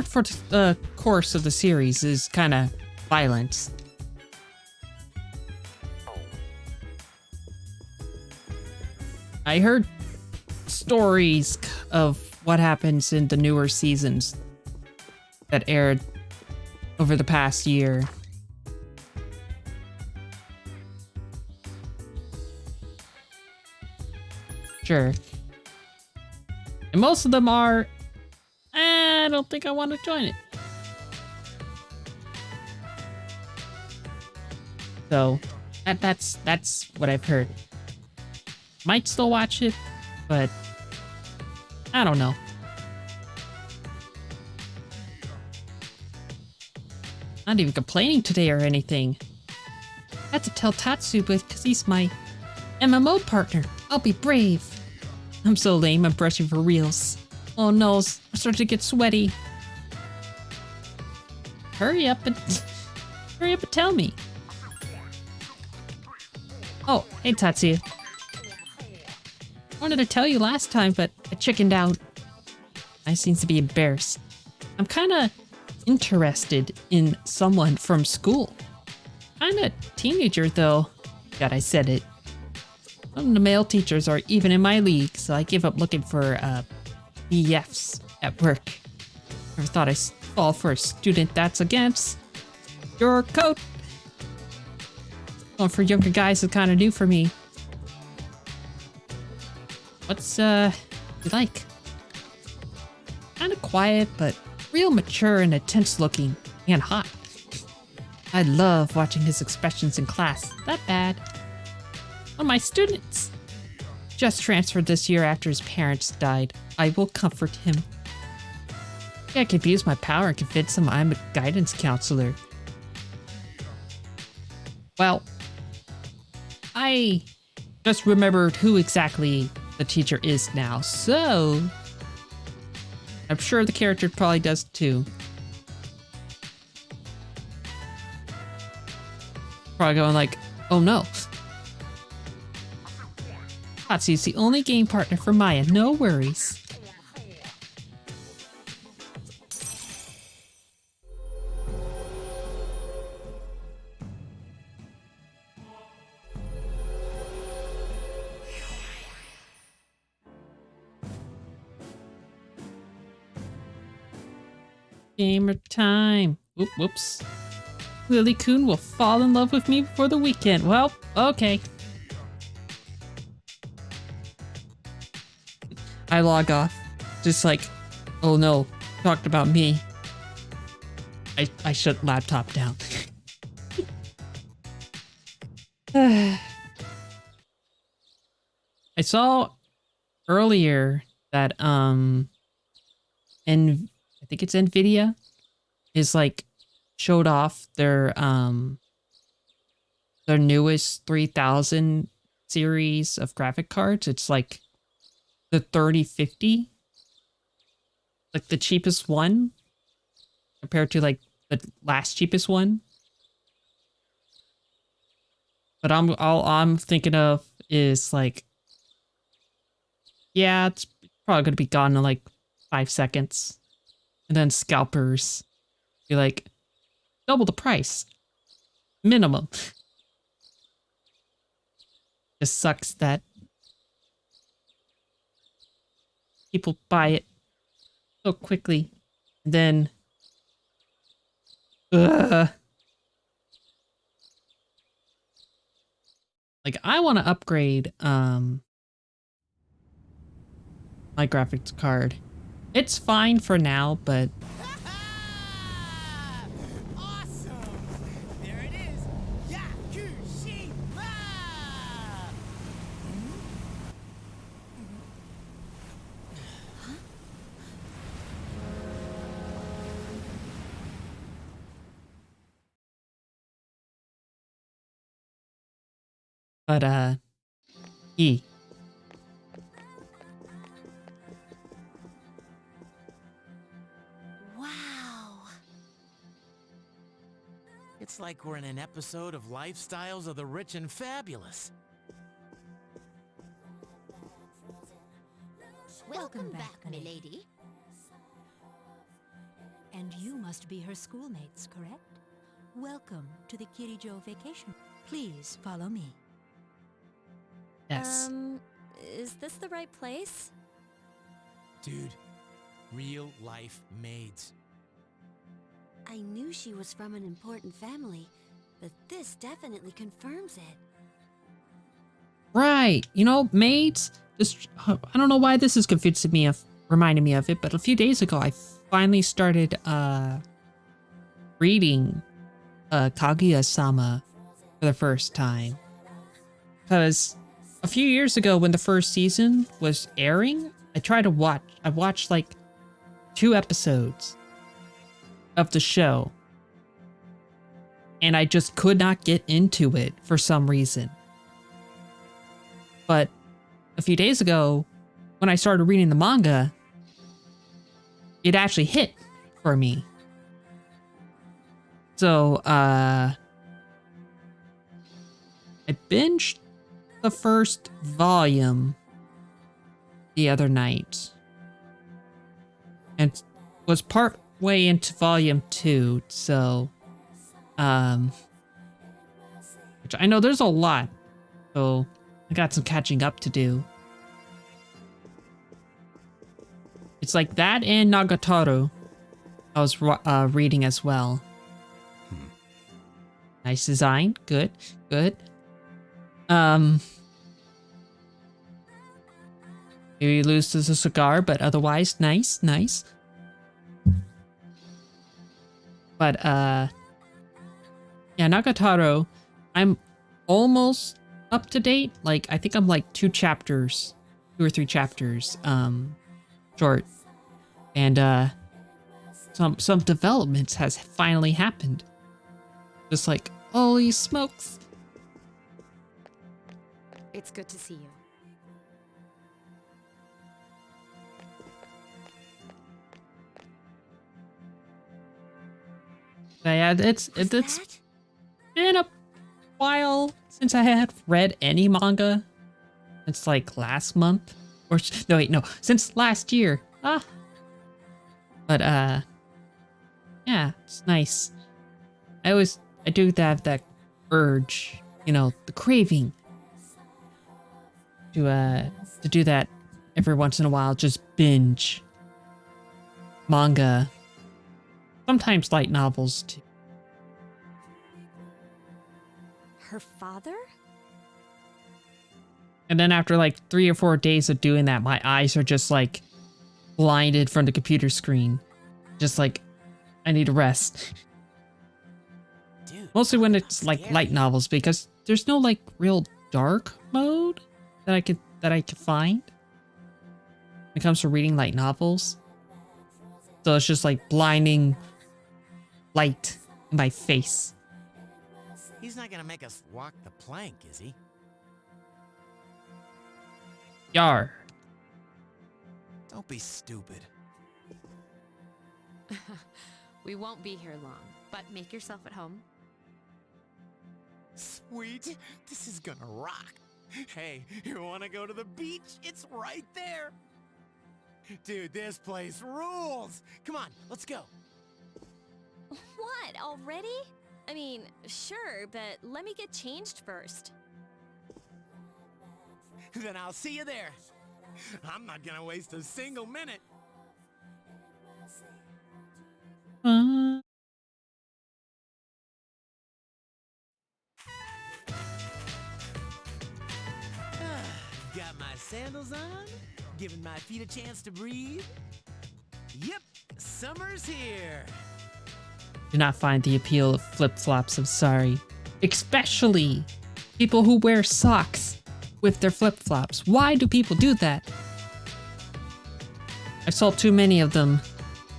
for the course of the series is kind of violent. I heard stories of what happens in the newer seasons that aired over the past year. Sure. And most of them are, I don't think I want to join it. So, that's what I've heard. Might still watch it, but I don't know. Not even complaining today or anything. I had to tell Tatsu because he's my MMO partner. I'll be brave. I'm so lame, I'm brushing for reals. Oh no, I'm starting to get sweaty. Hurry up and tell me. Oh, hey Tatsu. I wanted to tell you last time, but I chickened out. I seems to be embarrassed. I'm kinda interested in someone from school. I'm a teenager though. God, I said it. Some of the male teachers are even in my league, so I give up looking for BFs at work. Never thought I'd fall for a student that's against your coat. Going for younger guys is kind of new for me. What's you like? Kind of quiet, but real mature and intense looking, and hot. I love watching his expressions in class. That bad. One of my students just transferred this year after his parents died. I will comfort him. I could use my power and convince him I'm a guidance counselor. Well, I just remembered who exactly the teacher is now, so I'm sure the character probably does too. Probably going like, oh no. Tatsu's the only game partner for Maya, no worries. Gamer time. Whoops. Lily Kun will fall in love with me before the weekend. Well, okay. I log off. Just like, oh no, talked about me. I shut laptop down. I saw earlier that and I think it's Nvidia is like showed off their newest 3000 series of graphic cards. It's like the 3050, like the cheapest one compared to like the last cheapest one. But all I'm thinking of is like, yeah, it's probably gonna be gone in like 5 seconds. And then scalpers be like, double the price. Minimum. Just sucks that people buy it so quickly. And then like I want to upgrade my graphics card. It's fine for now, but Awesome! There it is! Yakushima! E. Wow. It's like we're in an episode of Lifestyles of the Rich and Fabulous. Welcome back, milady. And you must be her schoolmates, correct? Welcome to the Kirijo vacation. Please follow me. Yes. Is this the right place? Dude, real life maids. I knew she was from an important family, but this definitely confirms it. Right. You know, maids, just, I don't know why this is reminding me of it, but a few days ago, I finally started, reading, Kaguya-sama for the first time. Because a few years ago, when the first season was airing, I watched like 2 episodes of the show. And I just could not get into it for some reason. But a few days ago, when I started reading the manga, it actually hit for me. So, I binged the first volume the other night. And was part way into volume 2, so, which I know there's a lot, so I got some catching up to do. It's like that and Nagatoro I was reading as well. Nice design. Good. Maybe loses a cigar, but otherwise nice. But yeah, Nagatoro, I'm almost up to date. Like I think I'm like 2 or 3 chapters short. And some developments has finally happened. Just like, holy smokes. It's good to see you. Yeah, it's been a while since I had read any manga. It's like last month. Or no, since last year. But yeah, it's nice. I do have that urge, the craving to do that every once in a while, just binge manga Sometimes light novels too. Her father? And then after like 3 or 4 days of doing that, my eyes are just like blinded from the computer screen. Just like, I need a rest. Dude, Mostly when it's that's like scary. light novels, because there's no like real dark mode that I could find when it comes to reading light novels. So it's just like blinding light in my face. He's not gonna make us walk the plank, is he? Yar. Don't be stupid. We won't be here long, but make yourself at home. Sweet. This is gonna rock. Hey, you wanna go to the beach? It's right there. Dude, this place rules. Come on, let's go. What, already? I mean, sure, but let me get changed first. Then I'll see you there. I'm not gonna waste a single minute. Got my sandals on, giving my feet a chance to breathe. Yep, summer's here. Do not find the appeal of flip-flops, I'm sorry. Especially people who wear socks with their flip-flops. Why do people do that? I saw too many of them.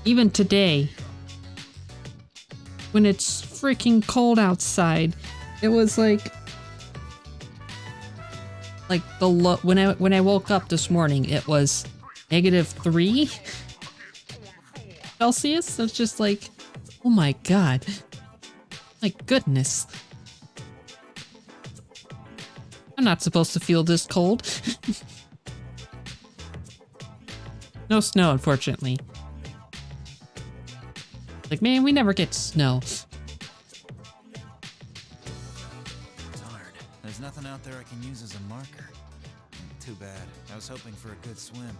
Even today. When it's freaking cold outside. It was like the when I woke up this morning, it was -3 Celsius. It's just like, oh my god. My goodness. I'm not supposed to feel this cold. No snow, unfortunately. Like, man, we never get snow. Darn, there's nothing out there I can use as a marker. Too bad. I was hoping for a good swim.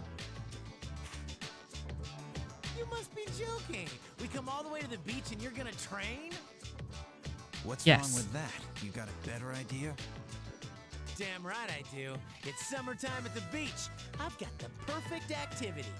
You must be joking. We come all the way to the beach and you're gonna train? What's Yes. wrong with that? You got a better idea? Damn right I do. It's summertime at the beach. I've got the perfect activity.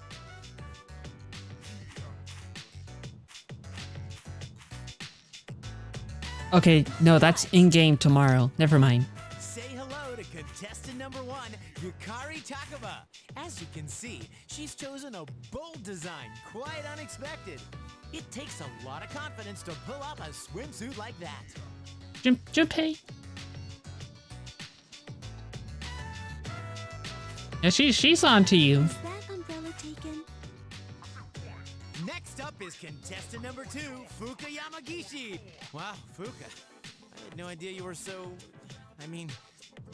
Okay, no, that's in-game tomorrow. Never mind. Say hello to contestant number 1, Yukari Takaba. As you can see, she's chosen a bold design, quite unexpected. It takes a lot of confidence to pull off a swimsuit like that. Junpei. Yeah, she's on to you. Is that umbrella taken? Next up is contestant number 2, Fuka Yamagishi. Wow, Fuka. I had no idea you were so... I mean,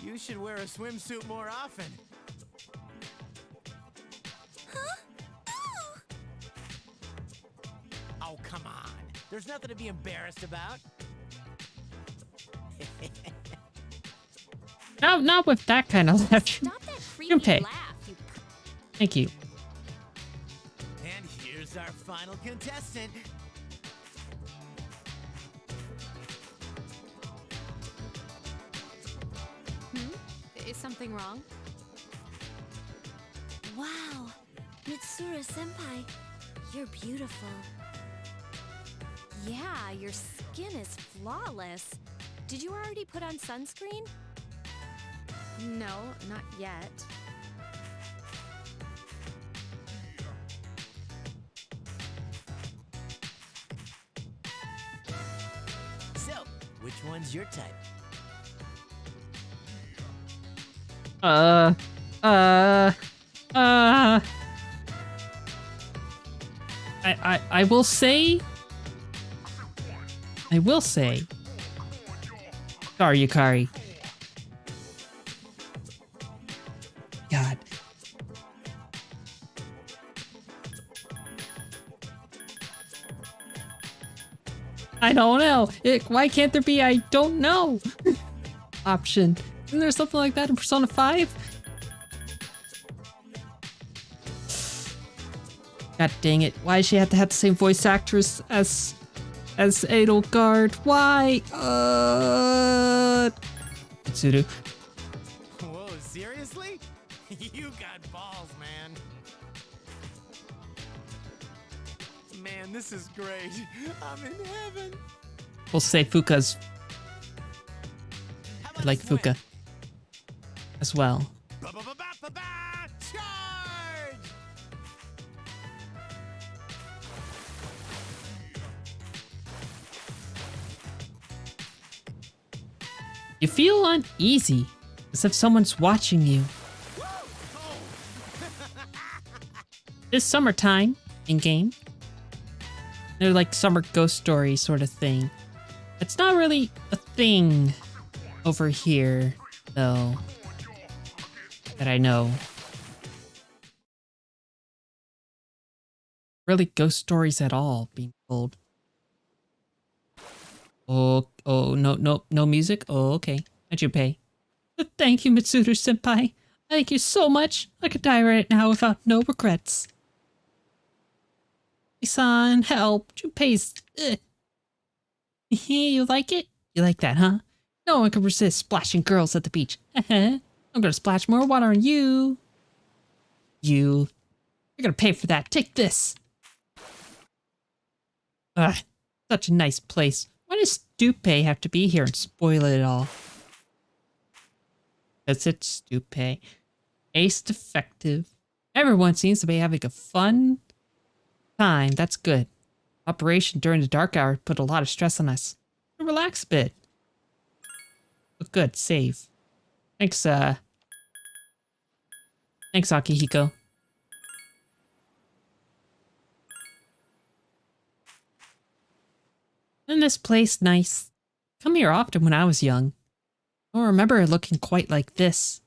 you should wear a swimsuit more often. Huh? Oh, come on. There's nothing to be embarrassed about. No, not with that kind of laugh. Stop that creepy Junpei. laugh, you... Thank you. And here's our final contestant. Is something wrong? Wow, Mitsuru-senpai, you're beautiful. Yeah, your skin is flawless. Did you already put on sunscreen? No, not yet. So, which one's your type? I will say. Sorry, Yukari. God. I don't know. Why can't there be I don't know option? Isn't there something like that in Persona 5? God dang it. Why does she have to have the same voice actress as Edelgard? Why? Mitsuru. Whoa, seriously? You got balls, man. Man, this is great. I'm in heaven. We'll say Fuka's. How I about like a swim? Fuka as well. Ba-ba-ba-ba-ba-ba! Charge! You feel uneasy, as if someone's watching you. This summertime in-game. They're like summer ghost story sort of thing. It's not really a thing over here, though, that I know. Really ghost stories at all being told. Oh, no music? Oh, okay. How'd you pay? Thank you, Mitsuru-senpai. Thank you so much. I could die right now without no regrets. Son, help. Junpei's... You like it? You like that, huh? No one can resist splashing girls at the beach. I'm gonna splash more water on you. You're gonna pay for that. Take this. Ugh, such a nice place. Why does Junpei have to be here and spoil it all? That's it, Junpei. Ace defective. Everyone seems to be having a fun time. That's good. Operation during the dark hour put a lot of stress on us. Relax a bit. But good, save. Thanks, Akihiko. Isn't this place nice? Come here often when I was young. I don't remember it looking quite like this.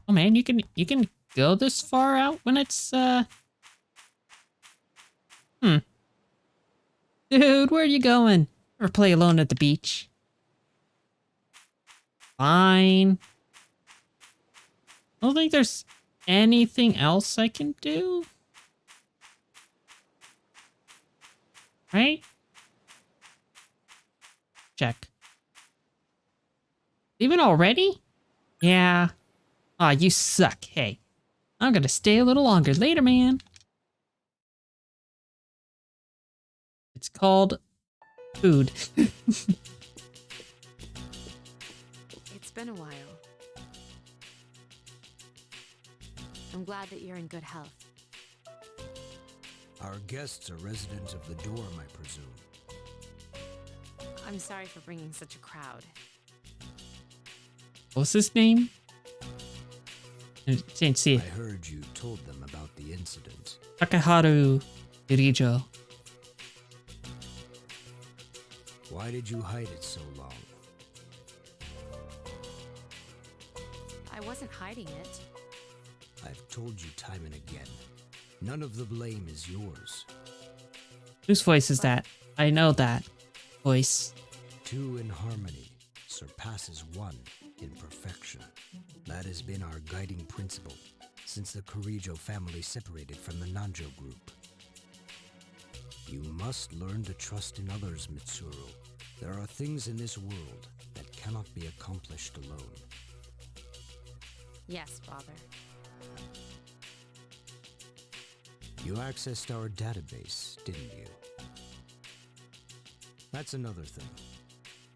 Oh man, you can go this far out when it's Dude, where are you going? Never play alone at the beach. Fine. I don't think there's anything else I can do. Right? Check. Even already? Yeah. Aw, you suck. Hey, I'm gonna stay a little longer. Later, man. It's called food. It's been a while. I'm glad that you're in good health. Our guests are residents of the dorm, I presume. I'm sorry for bringing such a crowd. What's his name? I didn't see I it. heard you told them about the incident. Takeharu Irijo. Why did you hide it so long? I wasn't hiding it. I've told you time and again. None of the blame is yours. Whose voice is that? I know that voice. 2 in harmony surpasses 1 in perfection. That has been our guiding principle since the Korijo family separated from the Nanjo group. You must learn to trust in others, Mitsuru. There are things in this world that cannot be accomplished alone. Yes, Father. You accessed our database, didn't you? That's another thing.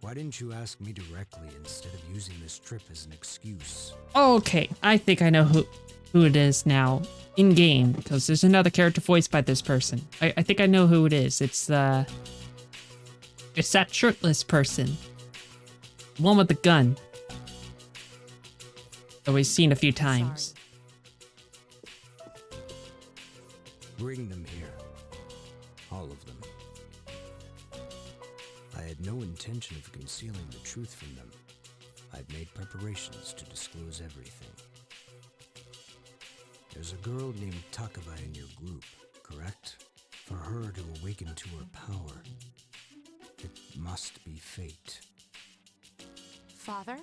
Why didn't you ask me directly instead of using this trip as an excuse? Okay, I think I know who it is now in game because there's another character voiced by this person. I think I know who it is. It's that shirtless person, the one with the gun that we've seen a few times. Bring them here. All of them. I had no intention of concealing the truth from them. I've made preparations to disclose everything. There's a girl named Takaba in your group, correct? For her to awaken to her power, it must be fate. Father?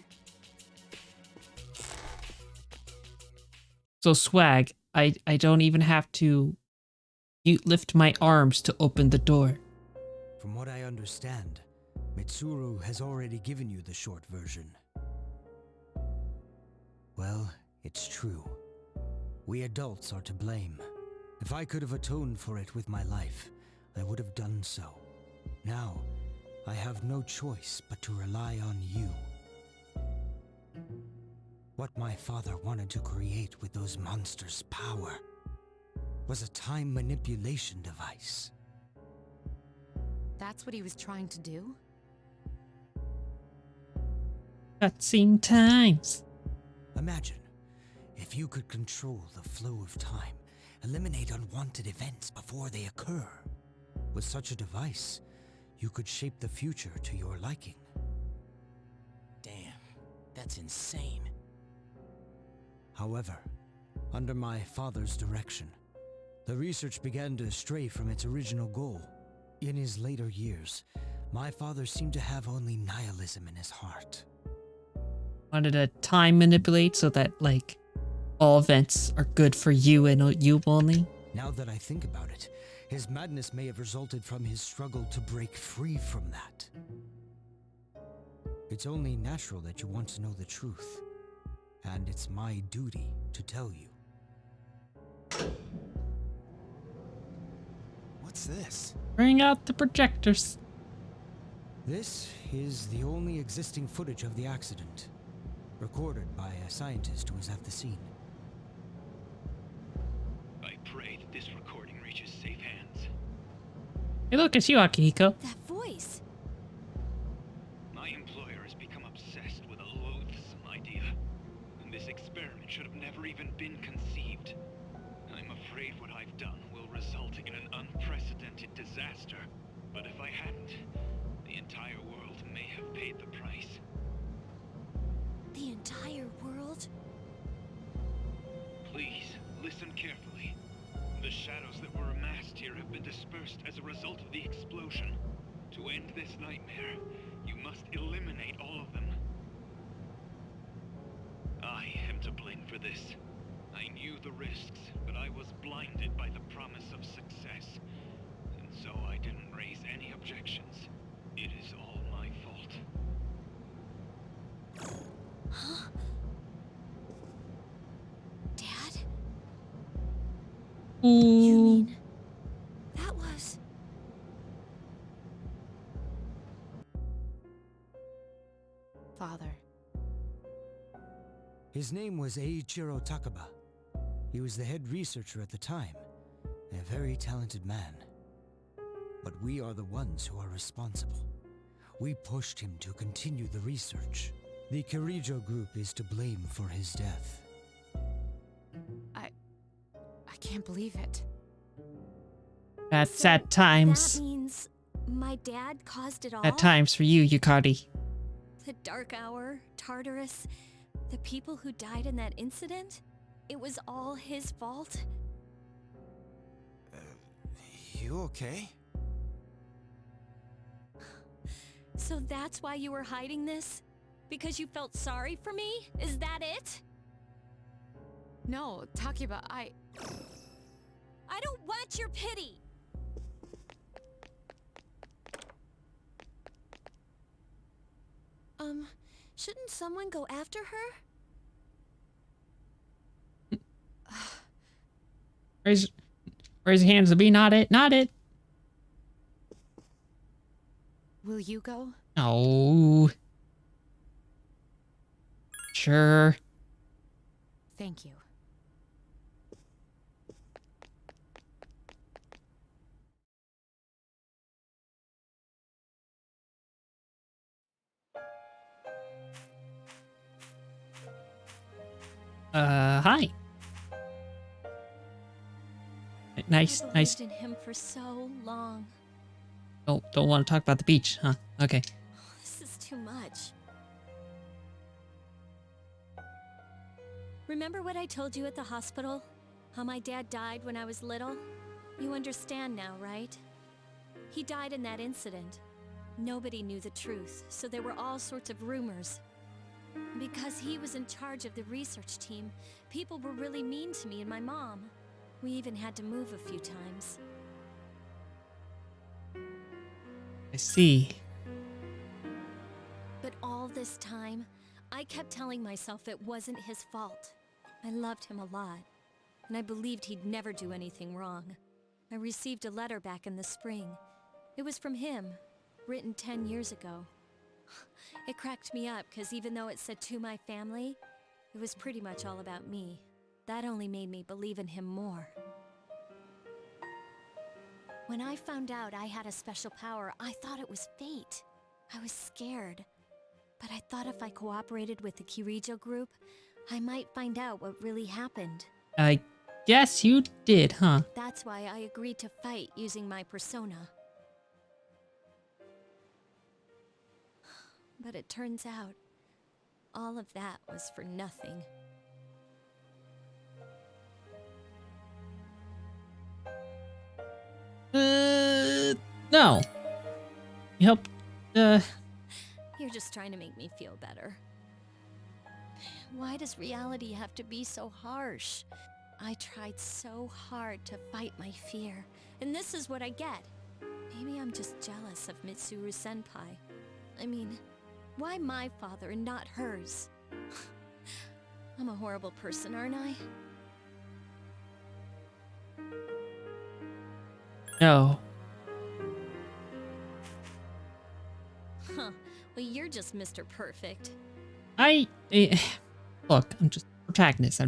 So swag, I don't even have to lift my arms to open the door. From what I understand, Mitsuru has already given you the short version. Well, it's true. We adults are to blame. If I could have atoned for it with my life, I would have done so. Now, I have no choice but to rely on you. What my father wanted to create with those monsters' power was a time manipulation device. That's what he was trying to do? Cutscene times. Imagine if you could control the flow of time, eliminate unwanted events before they occur. With such a device, you could shape the future to your liking. Damn, that's insane. However, under my father's direction, the research began to stray from its original goal. In his later years, my father seemed to have only nihilism in his heart. Wanted to time manipulate so that, like, all events are good for you and you only. Now that I think about it, his madness may have resulted from his struggle to break free from that. It's only natural that you want to know the truth, and it's my duty to tell you. What's this? Bring out the projectors. This is the only existing footage of the accident, recorded by a scientist who was at the scene. I pray that this recording reaches safe hands. Hey, look, it's you, Akihiko. That voice. My employer has become obsessed with a loathsome idea, and this experiment should have never even been conceived. I'm afraid what I've done will result in an unprecedented disaster. But if I hadn't, the entire world may have paid the price. The entire world? Please, listen carefully. The shadows that were amassed here have been dispersed as a result of the explosion. To end this nightmare, you must eliminate all of them. I am to blame for this. I knew the risks, but I was blinded by the promise of success. And so I didn't raise any objections. It is all my fault. Huh? Dad? Ooh. You mean that was... Father. His name was Eiichiro Takaba. He was the head researcher at the time, a very talented man. But we are the ones who are responsible. We pushed him to continue the research. The Kirijo group is to blame for his death. I can't believe it. That's at times. That means my dad caused it all? At times for you, Yukari. The Dark Hour, Tartarus, the people who died in that incident? It was all his fault? You okay? So that's why you were hiding this? Because you felt sorry for me? Is that it? No, Takiba, I don't want your pity! Shouldn't someone go after her? Raise your hands to be not it, not it. Will you go? No. Sure. Thank you. Hi. Nice. I believed in him for so long. Don't want to talk about the beach, huh? Okay. This is too much. Remember what I told you at the hospital? How my dad died when I was little? You understand now, right? He died in that incident. Nobody knew the truth, so there were all sorts of rumors. Because he was in charge of the research team, people were really mean to me and my mom. We even had to move a few times. I see. But all this time, I kept telling myself it wasn't his fault. I loved him a lot, and I believed he'd never do anything wrong. I received a letter back in the spring. It was from him, written 10 years ago. It cracked me up because even though it said to my family, it was pretty much all about me. That only made me believe in him more. When I found out I had a special power, I thought it was fate. I was scared. But I thought if I cooperated with the Kirijo group, I might find out what really happened. I guess you did, huh? That's why I agreed to fight using my persona. But it turns out, all of that was for nothing. No. You helped, You're just trying to make me feel better. Why does reality have to be so harsh? I tried so hard to fight my fear, and this is what I get. Maybe I'm just jealous of Mitsuru-senpai. I mean, why my father and not hers? I'm a horrible person, aren't I? no. Huh. Well, you're just Mr. Perfect. Look, I'm just protagonist.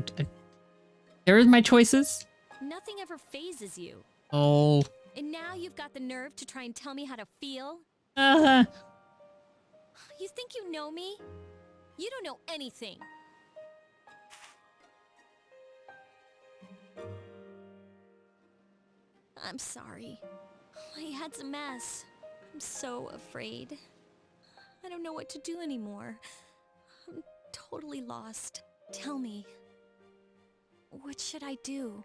There are my choices. Nothing ever phases you. Oh. And now you've got the nerve to try and tell me how to feel? You think you know me? You don't know anything. I'm sorry. My head's a mess. I'm so afraid. I don't know what to do anymore. I'm totally lost. Tell me, what should I do?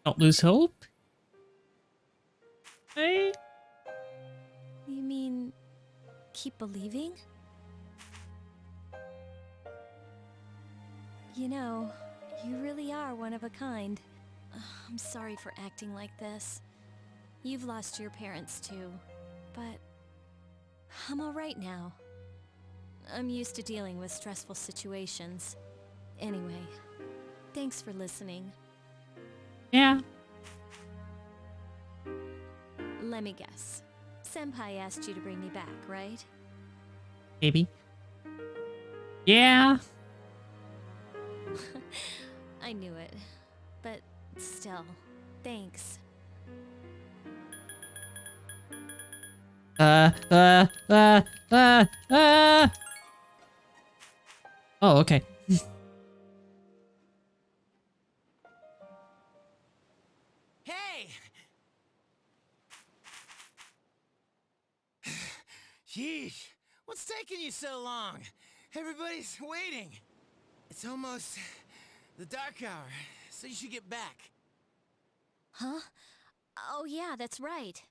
Don't lose hope? Hey? You mean, keep believing? You know, you really are one of a kind. I'm sorry for acting like this. You've lost your parents too, but I'm all right now. I'm used to dealing with stressful situations. Anyway, thanks for listening. Yeah. Let me guess. Senpai asked you to bring me back, right? Maybe. Yeah. I knew it. But still, thanks. Oh, okay. Hey! Yeesh, what's taking you so long? Everybody's waiting. It's almost the dark hour, so you should get back. Huh? Oh yeah, that's right.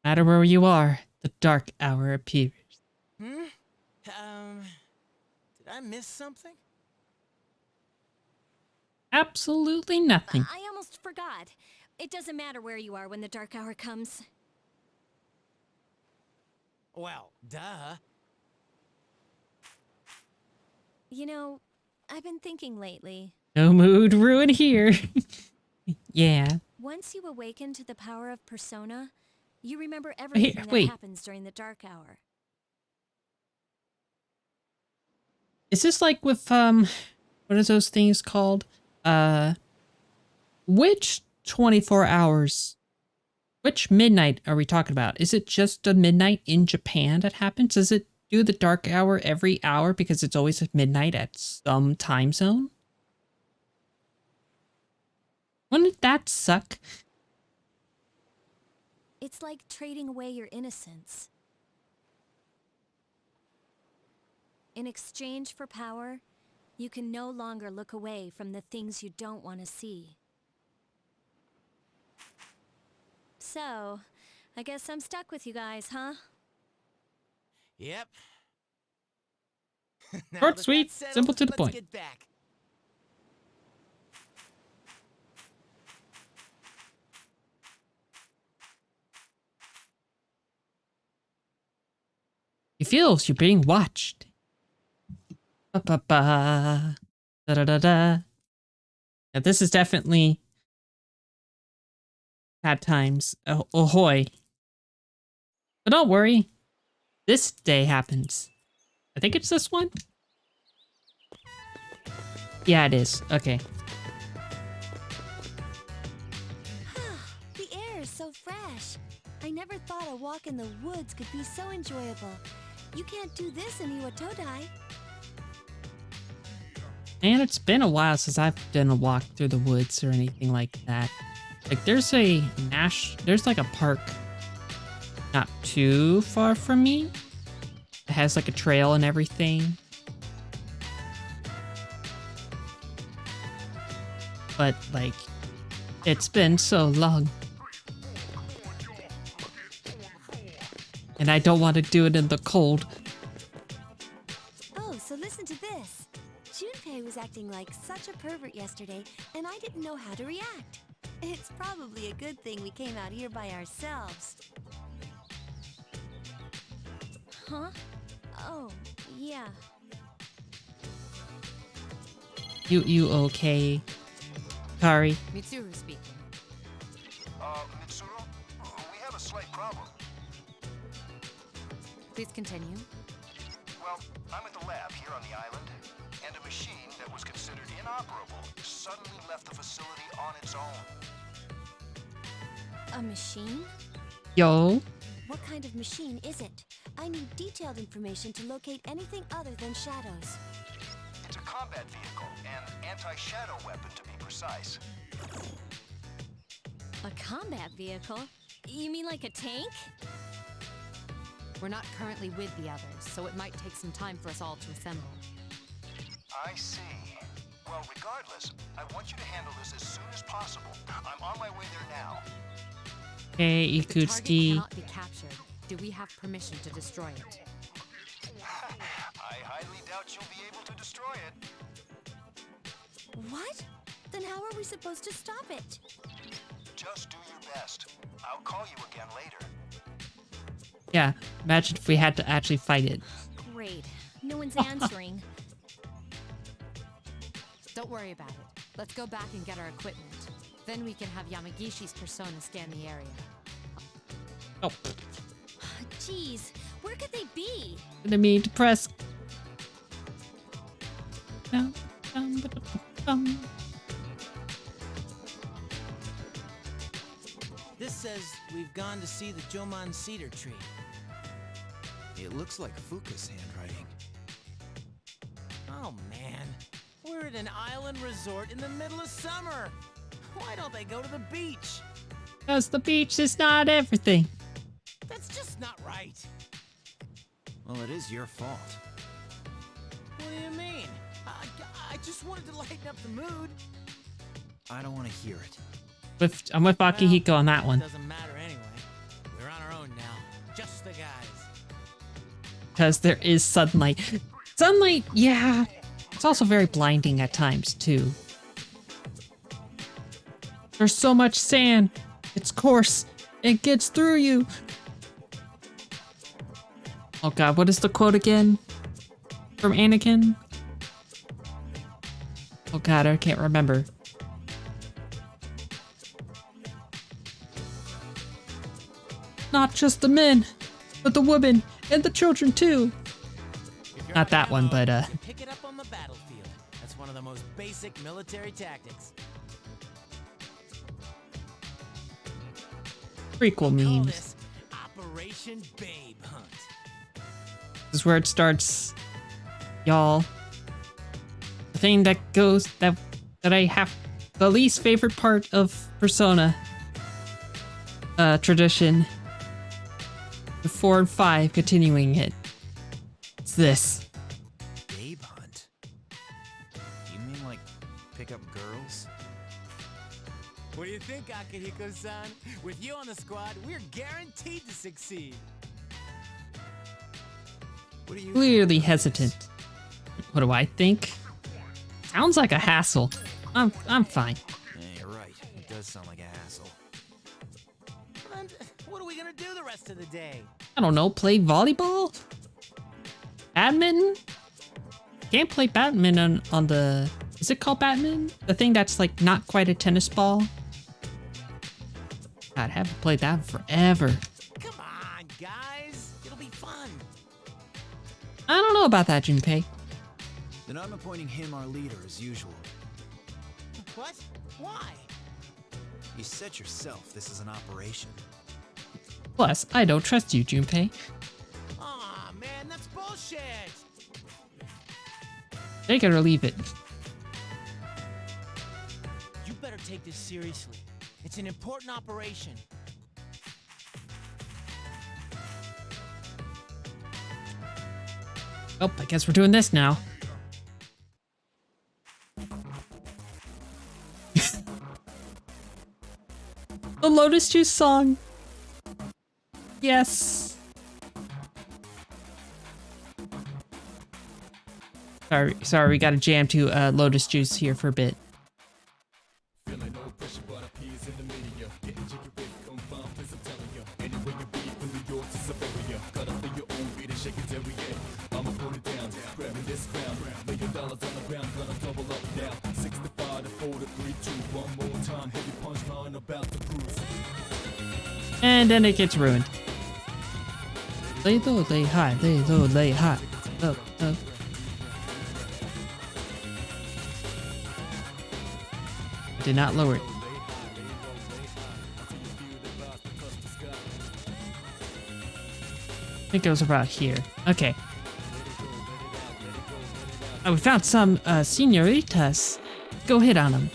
No matter where you are, the dark hour appears. Hmm? Did I miss something? Absolutely nothing. I almost forgot. It doesn't matter where you are when the dark hour comes. Well, duh. You know, I've been thinking lately. No mood ruin here. Yeah. Once you awaken to the power of persona, you remember everything that Wait. happens during the dark hour. Is this like with, what are those things called? Which 24 hours? Which midnight are we talking about? Is it just a midnight in Japan that happens? Does it do the dark hour every hour because it's always at midnight at some time zone? Wouldn't that suck? It's like trading away your innocence. In exchange for power, you can no longer look away from the things you don't want to see. So, I guess I'm stuck with you guys, huh? Yep. Now Short, that sweet, that's settled, simple to the let's point. get back. You feel you're being watched. Ba ba ba. Da da da da. Yeah, this is definitely bad times. Oh, ahoy. But don't worry. This day happens. I think it's this one? Yeah, it is. Okay. The air is so fresh. I never thought a walk in the woods could be so enjoyable. You can't do this in Iwatodai. Man, it's been a while since I've done a walk through the woods or anything like that. Like, there's like a park not too far from me. It has like a trail and everything. But, like, it's been so long. And I don't want to do it in the cold. Oh, so listen to this. Junpei was acting like such a pervert yesterday, and I didn't know how to react. It's probably a good thing we came out here by ourselves. Huh? Oh, yeah. You okay, Kari? Mitsuru speaking. Mitsuru, we have a slight problem. Please continue. Well, I'm at the lab here on the island, and a machine that was considered inoperable suddenly left the facility on its own. A machine? Yo. What kind of machine is it? I need detailed information to locate anything other than shadows. It's a combat vehicle, an anti-shadow weapon to be precise. A combat vehicle? You mean like a tank? We're not currently with the others, so it might take some time for us all to assemble. I see. Well, regardless, I want you to handle this as soon as possible. I'm on my way there now. Hey, The target Ikutsuki. cannot be captured. Do we have permission to destroy it? I highly doubt you'll be able to destroy it. What? Then how are we supposed to stop it? Just do your best. I'll call you again later. Yeah, imagine if we had to actually fight it. Great. No one's answering. Don't worry about it. Let's go back and get our equipment. Then we can have Yamagishi's persona scan the area. Oh, Jeez, where could they be? didn't mean to press. No. This says we've gone to see the Jomon cedar tree. It looks like Fuka's handwriting. Oh man, we're at an island resort in the middle of summer. Why don't they go to the beach? Because the beach is not everything. That's just not right. Well, it is your fault. What do you mean? I just wanted to lighten up the mood. I don't want to hear it. I'm with Akihiko on that one. Doesn't matter anyway. We're on our own now. Just the guys. Because there is sunlight. Sunlight, yeah. It's also very blinding at times, too. There's so much sand. It's coarse. It gets through you. Oh god, what is the quote again? From Anakin? Oh god, I can't remember. Not just the men, but the women and the children too. Not that one, but Pick it up on the battlefield. That's one of the most basic military tactics. prequel Call memes. this Operation Babe Hunt. This is where it starts, y'all. The thing that goes that I have the least favorite part of Persona tradition. The 4 and 5 continuing it. It's this. Babe hunt? You mean like pick up girls? What do do you think, Akihiko-san? With you on the squad, we're guaranteed to succeed. What do you Clearly hesitant. What do I think? Sounds like a hassle. I'm fine. Yeah, you're right. It does sound like a hassle. And what are we gonna do the rest of the day? I don't know, play volleyball? Badminton? Can't play badminton on the... Is it called badminton? The thing that's like not quite a tennis ball? God, I haven't played that in forever. Come on, guys. It'll be fun. I don't know about that, Junpei. Then I'm appointing him our leader as usual. What? Why? You said yourself this is an operation. Plus, I don't trust you, Junpei. Aw, man, that's bullshit. Take it or leave it. You better take this seriously. It's an important operation. Oh, I guess we're doing this now. The Lotus Juice song. Yes. Sorry, we got to jam to Lotus Juice here for a bit. And then it gets ruined. Lay low, lay high, lay low, lay high. Up, up. I did not lower it. I think it was about here. Okay. Oh, we found some senoritas. Go hit on them.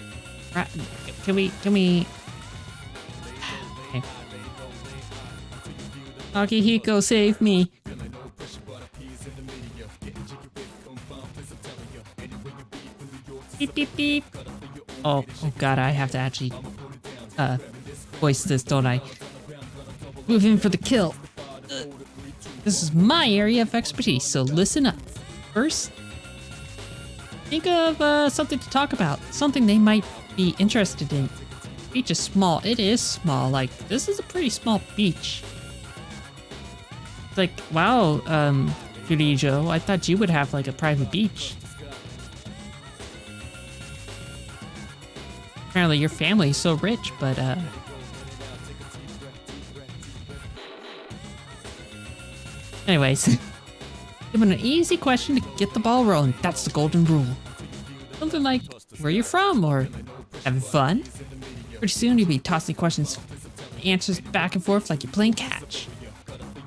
Can we? Okay. Akihiko, save me. Beep, beep, beep. Oh god, I have to actually voice this, don't I? Move in for the kill. This is my area of expertise, so listen up. First, think of something to talk about. Something they might be interested in. Beach is small. It is small. Like, this is a pretty small beach. It's like, wow, Furijo, I thought you would have like a private beach. Apparently your family is so rich, but anyways, given an easy question to get the ball rolling. That's the golden rule. Something like, where you from, or having fun? Pretty soon you'll be tossing questions, answers back and forth like you're playing catch.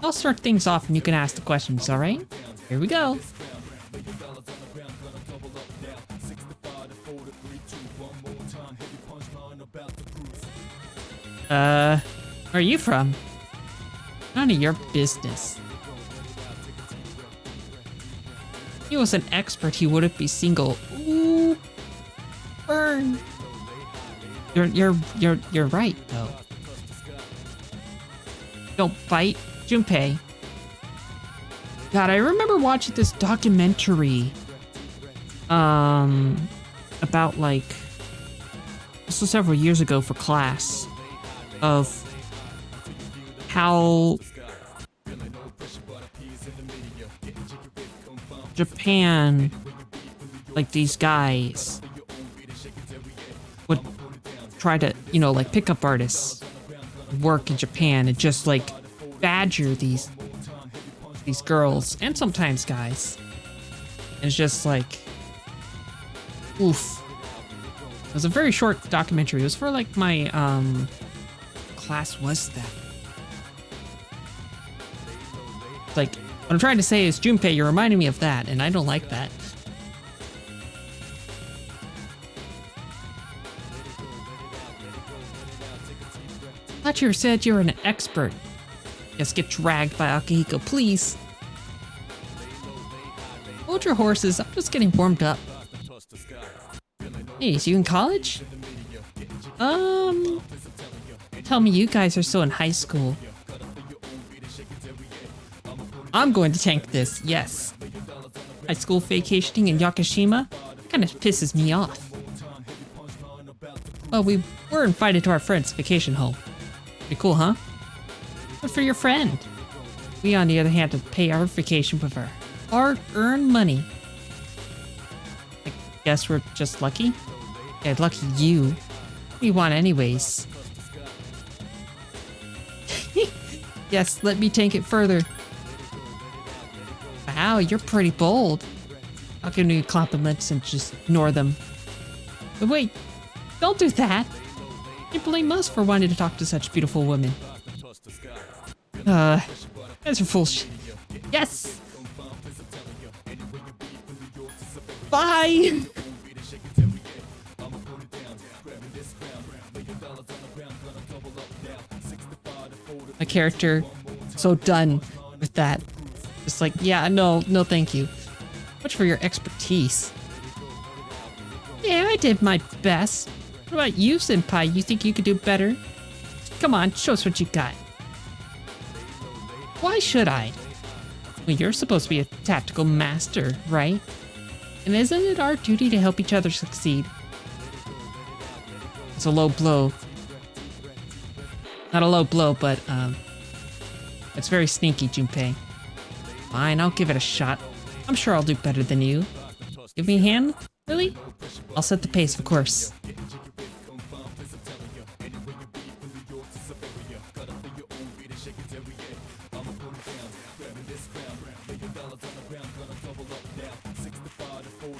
I'll start things off and you can ask the questions, alright? Here we go. Where are you from? None of your business. If he was an expert, he wouldn't be single. Ooh, burn. You're right though. Don't bite, Junpei. God, I remember watching this documentary. About like, this was several years ago for class, of how Japan, like these guys would try to, you know, like pickup artists work in Japan and just like badger these girls and sometimes guys. And it's just like, oof. It was a very short documentary. It was for like my class was that. Like, what I'm trying to say is, Junpei, you're reminding me of that, and I don't like that. I thought you said you were an expert. Just get dragged by Akihiko, please. Hold your horses, I'm just getting warmed up. Hey, is you in college? Tell me you guys are still in high school. I'm going to tank this, yes. High school vacationing in Yakushima kind of pisses me off. Well, we were invited to our friend's vacation home. Pretty cool, huh? But for your friend. We, on the other hand, have to pay our vacation with our hard-earned money. I guess we're just lucky? Yeah, lucky you. What do you want anyways? Yes, let me tank it further. Wow, you're pretty bold. I'll give you compliments and just ignore them. But wait, don't do that. You blame us for wanting to talk to such beautiful women. Guys are full Yes! Bye! My character, so done with that. Just like, yeah, no thank you. Much for your expertise. Yeah, I did my best. What about you, Senpai? You think you could do better? Come on, show us what you got. Why should I? Well, you're supposed to be a tactical master, right? And isn't it our duty to help each other succeed? It's a low blow. Not a low blow, but, it's very sneaky, Junpei. Fine, I'll give it a shot. I'm sure I'll do better than you. Give me a hand, Lily? I'll set the pace, of course.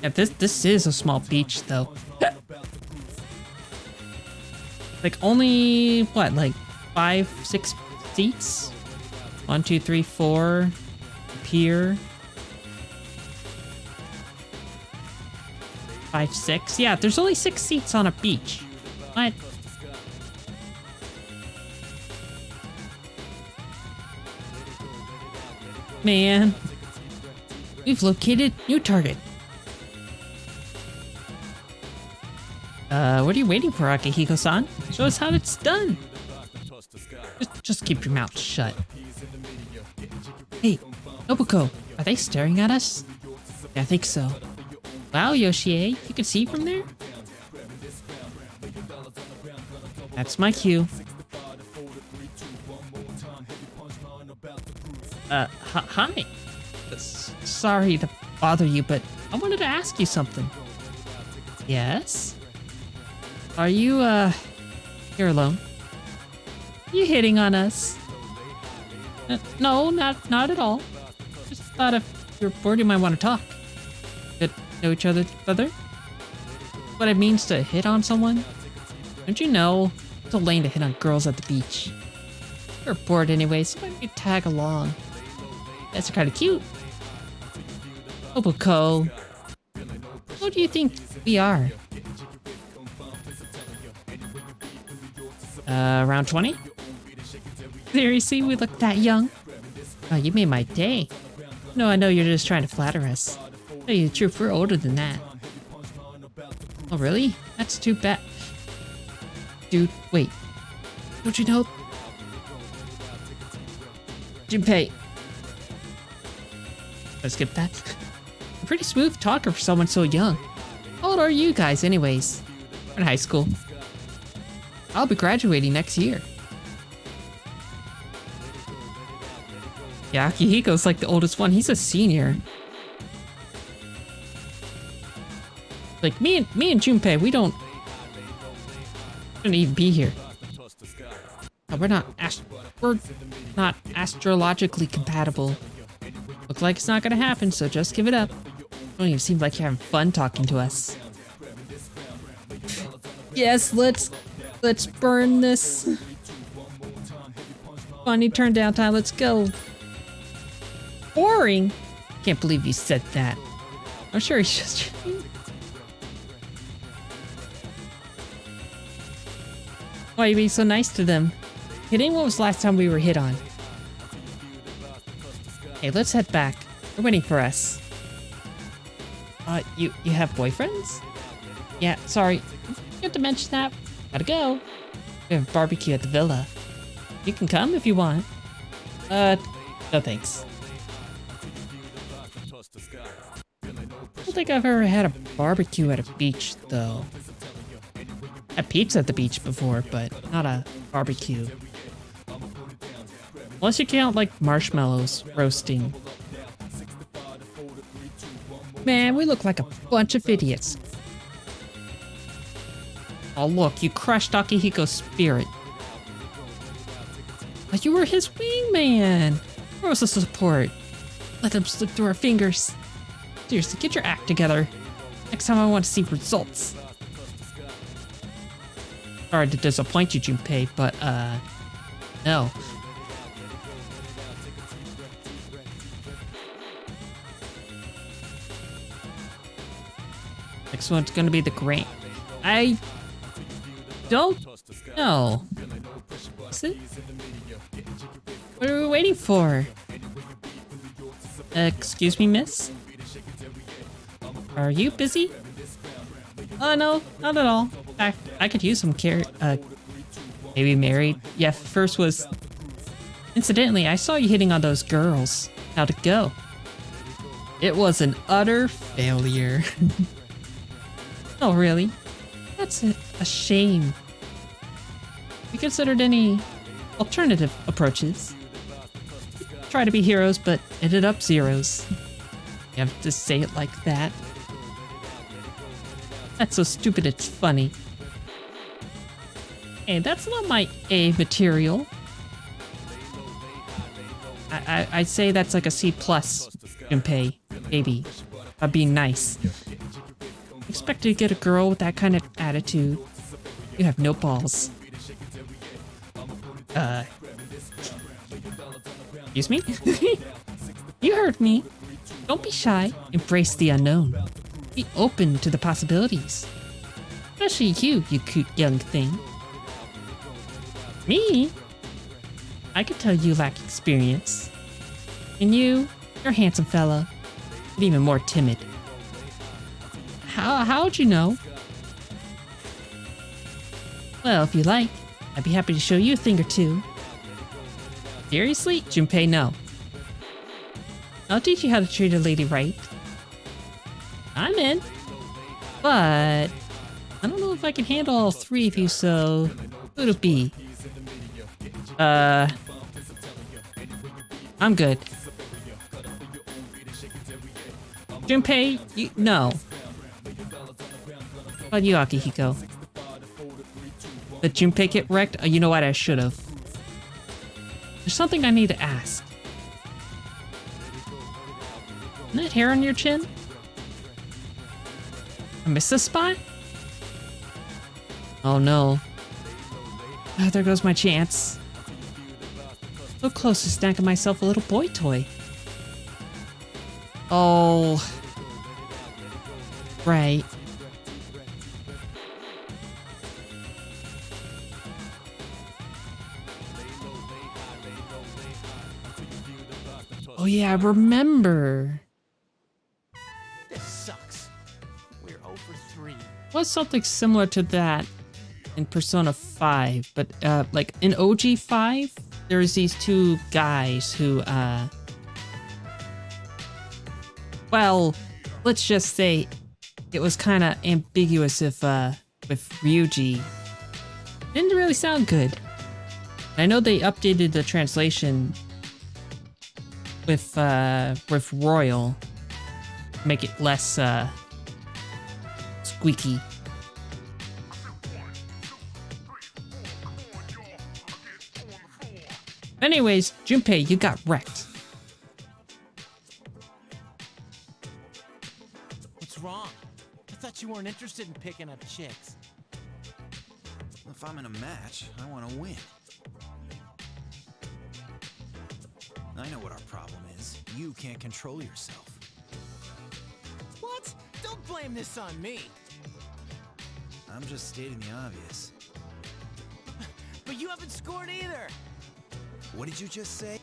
Yeah, this is a small beach, though. Like, only, what, like 5, 6 seats? 1, 2, 3, 4. Pier. 5, 6. Yeah, there's only 6 seats on a beach. What? Man. We've located new target. What are you waiting for, Akihiko-san? Show us how it's done. Just keep your mouth shut. Hey, Nobuko, are they staring at us? Yeah, I think so. Wow, Yoshie, you can see from there? That's my cue. Hi. Sorry to bother you, but I wanted to ask you something. Yes? Are you, here alone? You hitting on us? No, not at all. Just thought if you're bored, you might want to talk. Get know each other better? What it means to hit on someone? Don't you know? It's a lane to hit on girls at the beach. You're bored anyway, so why don't you tag along? That's kind of cute. Oboko. Who do you think we are? Around 20? Seriously, we look that young? Oh, you made my day. No, I know you're just trying to flatter us. Tell you the truth, we're older than that. Oh, really? That's too bad. Dude, wait. Don't you know? Junpei. Let's skip that. A pretty smooth talker for someone so young. How old are you guys, anyways? We're in high school. I'll be graduating next year. Yeah, Akihiko's like the oldest one. He's a senior. Like me and Junpei, we shouldn't even be here. Oh, we're not astrologically compatible. Looks like it's not gonna happen, so just give it up. Don't even seem like you're having fun talking to us. Yes, let's burn this. Funny turn down time, let's go. Boring. Can't believe you said that. I'm sure he's just. Why are you being so nice to them? Hitting? When was the last time we were hit on? Hey, let's head back. They're waiting for us. You have boyfriends? Yeah, sorry. You have to mention that. Gotta go. We have a barbecue at the villa. You can come if you want. No thanks. I don't think I've ever had a barbecue at a beach, though. Had pizza at the beach before, but not a barbecue. Unless you count, like, marshmallows roasting. Man, we look like a bunch of idiots. Oh, look, you crushed Akihiko's spirit. Like you were his wingman. Where was the support? Let them slip through our fingers. Seriously, get your act together. Next time I want to see results. Sorry to disappoint you, Junpei, but, no. Next one's gonna be the grain. I don't know. Is it? What are we waiting for? Excuse me, miss? Are you busy? Oh, no, not at all. In fact, I could use some care. Maybe married. Yeah, first was... Incidentally, I saw you hitting on those girls. How'd it go? It was an utter failure. Oh, really? That's a shame. You considered any alternative approaches? Try to be heroes, but ended up zeros. You have to say it like that. That's so stupid it's funny. Hey, that's not my A material. I'd say that's like a C+, Junpei. Maybe. I'd be nice. Expect to get a girl with that kind of attitude. You have no balls. Excuse me? You heard me. Don't be shy. Embrace the unknown. Be open to the possibilities. Especially you cute young thing. Me? I could tell you lack experience. And you're a handsome fella. But even more timid. How'd you know? Well, if you like, I'd be happy to show you a thing or two. Seriously? Junpei, no. I'll teach you how to treat a lady right. I'm in. But I don't know if I can handle all three of you, so who'd it be? I'm good. Junpei, no. How about you, Akihiko? Did Junpei get wrecked? You know what? I should have. There's something I need to ask. Isn't that hair on your chin? I missed a spot? Oh no. Oh, there goes my chance. So close to snacking myself a little boy toy. Oh. Right. Oh yeah, I remember. This sucks. We're 0 for 3. Was something similar to that in Persona 5, but like in OG 5, there's these two guys who well, let's just say it was kind of ambiguous if with Ryuji. Didn't really sound good. I know they updated the translation with Royal, make it less squeaky. Anyways, Junpei, you got wrecked. What's wrong? I thought you weren't interested in picking up chicks. If I'm in a match, I want to win. I know what our problem is. You can't control yourself. What? Don't blame this on me. I'm just stating the obvious. But you haven't scored either. What did you just say?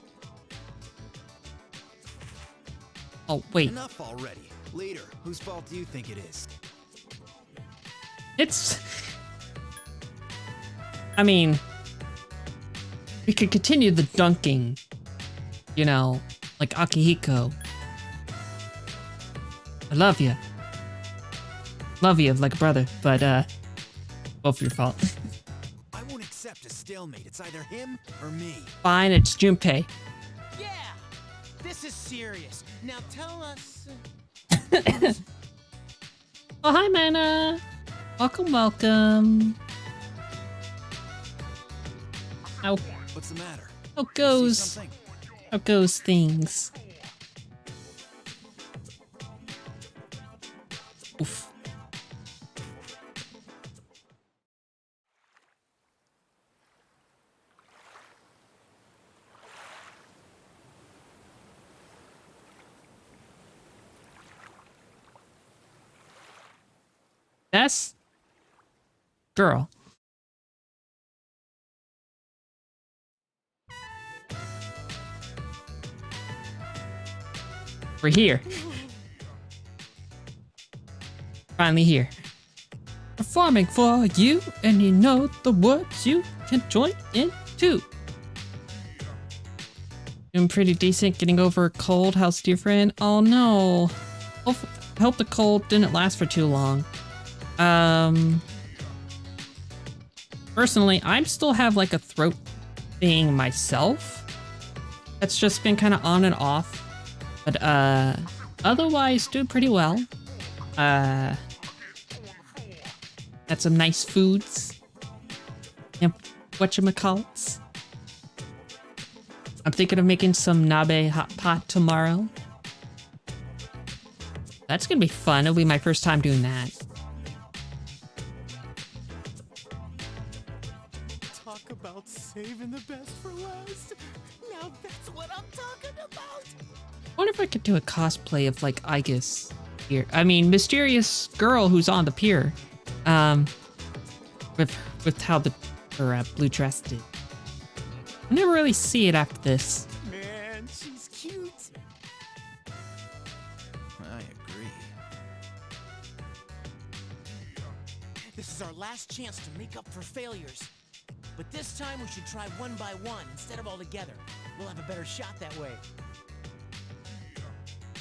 Oh, wait. Enough already. Later, whose fault do you think it is? It's... I mean, we could continue the dunking, you know, like Akihiko. I love you. Love you like a brother, but, both your fault. I won't accept a stalemate. It's either him or me. Fine, it's Junpei. Yeah! This is serious. Now tell us... Oh, hi, Mana. Welcome, welcome. How What's the matter? goes things? Oof. Yes? Girl. We're here. Finally here. Performing for you, and you know the words you can join in too. Doing pretty decent, getting over a cold. How's dear friend? Oh no. Hope the cold didn't last for too long. Personally, I still have like a throat thing myself. That's just been kind of on and off. But, otherwise doing pretty well. Had some nice foods. And whatchamacallits. I'm thinking of making some nabe hot pot tomorrow. That's gonna be fun. It'll be my first time doing that. Talk about saving the best for last. Now that's what I'm talking about. I wonder if I could do a cosplay of like Aegis here. I mean, mysterious girl who's on the pier. With how her blue dress did. I never really see it after this. Man, she's cute. I agree. This is our last chance to make up for failures. But this time we should try one by one instead of all together. We'll have a better shot that way.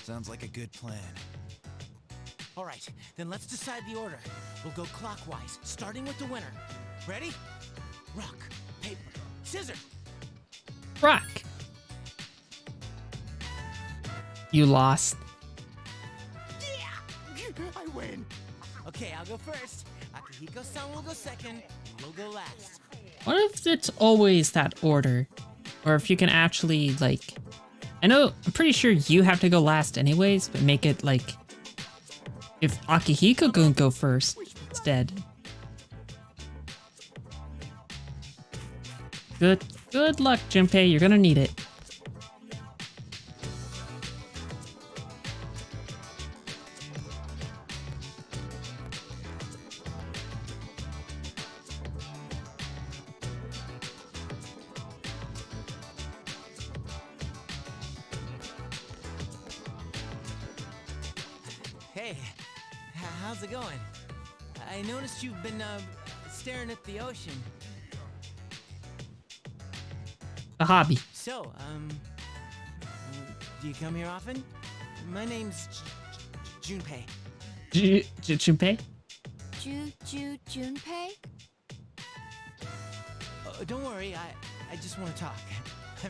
Sounds like a good plan. All right, then let's decide the order. We'll go clockwise, starting with the winner. Ready? Rock, paper, scissors. Rock. You lost. Yeah! I win. Okay, I'll go first. Akihiko-san will go second, and we'll go last. What if it's always that order? Or if you can actually, like... I'm pretty sure you have to go last anyways, but make it, like... If Akihiko can go first instead. Good luck, Junpei. You're gonna need it. Hey, how's it going? I noticed you've been, staring at the ocean. A hobby. So, do you come here often? My name's Junpei. Junpei? Junpei? Don't worry, I just want to talk. I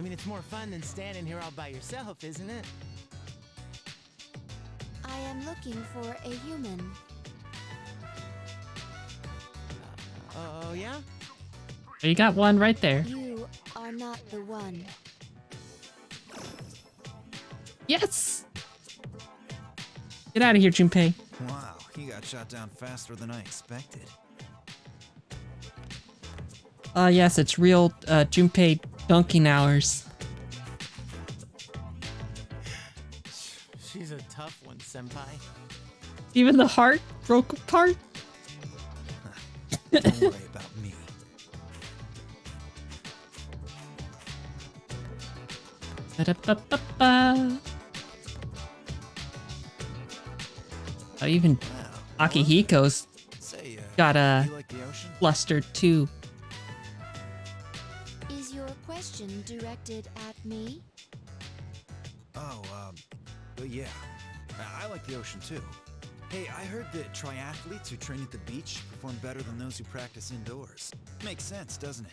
mean, it's more fun than standing here all by yourself, isn't it? I am looking for a human. Oh, yeah? You got one right there. You are not the one. Yes! Get out of here, Junpei. Wow, he got shot down faster than I expected. Yes, it's real Junpei dunking hours. She's a tough one, senpai. Even the heart broke apart. Don't worry about me. Ba-da-ba-ba-ba. Even Akihiko's got you like the ocean? flustered too. question directed at me? Oh, yeah. I like the ocean too. Hey, I heard that triathletes who train at the beach perform better than those who practice indoors. Makes sense, doesn't it?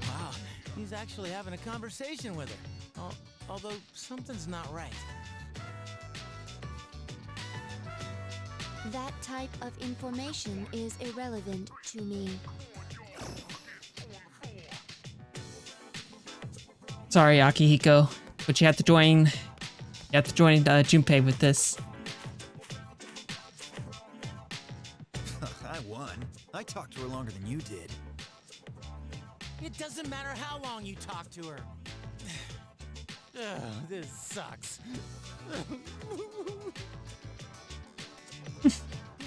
Wow, he's actually having a conversation with her. Although something's not right. That type of information is irrelevant to me. Sorry, Akihiko, but you have to join. You have to join Junpei with this. I won. I talked to her longer than you did. It doesn't matter how long you talk to her. Ugh, this sucks.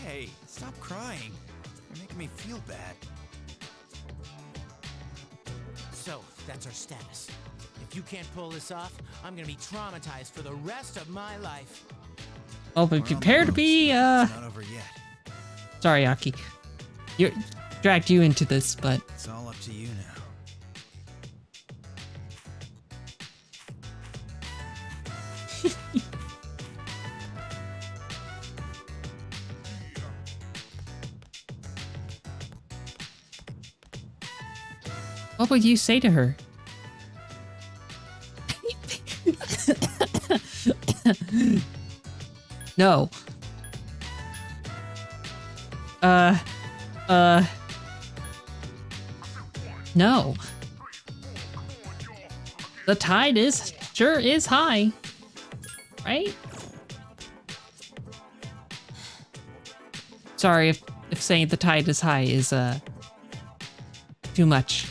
Hey, stop crying. You're making me feel bad. So, that's our status. If you can't pull this off, I'm gonna be traumatized for the rest of my life. Oh, but prepare to be, It's not over yet. Sorry, Aki. You dragged you into this, but... It's all up to you now. What would you say to her? No. No. The tide sure is high. Right? Sorry if saying the tide is high is, too much.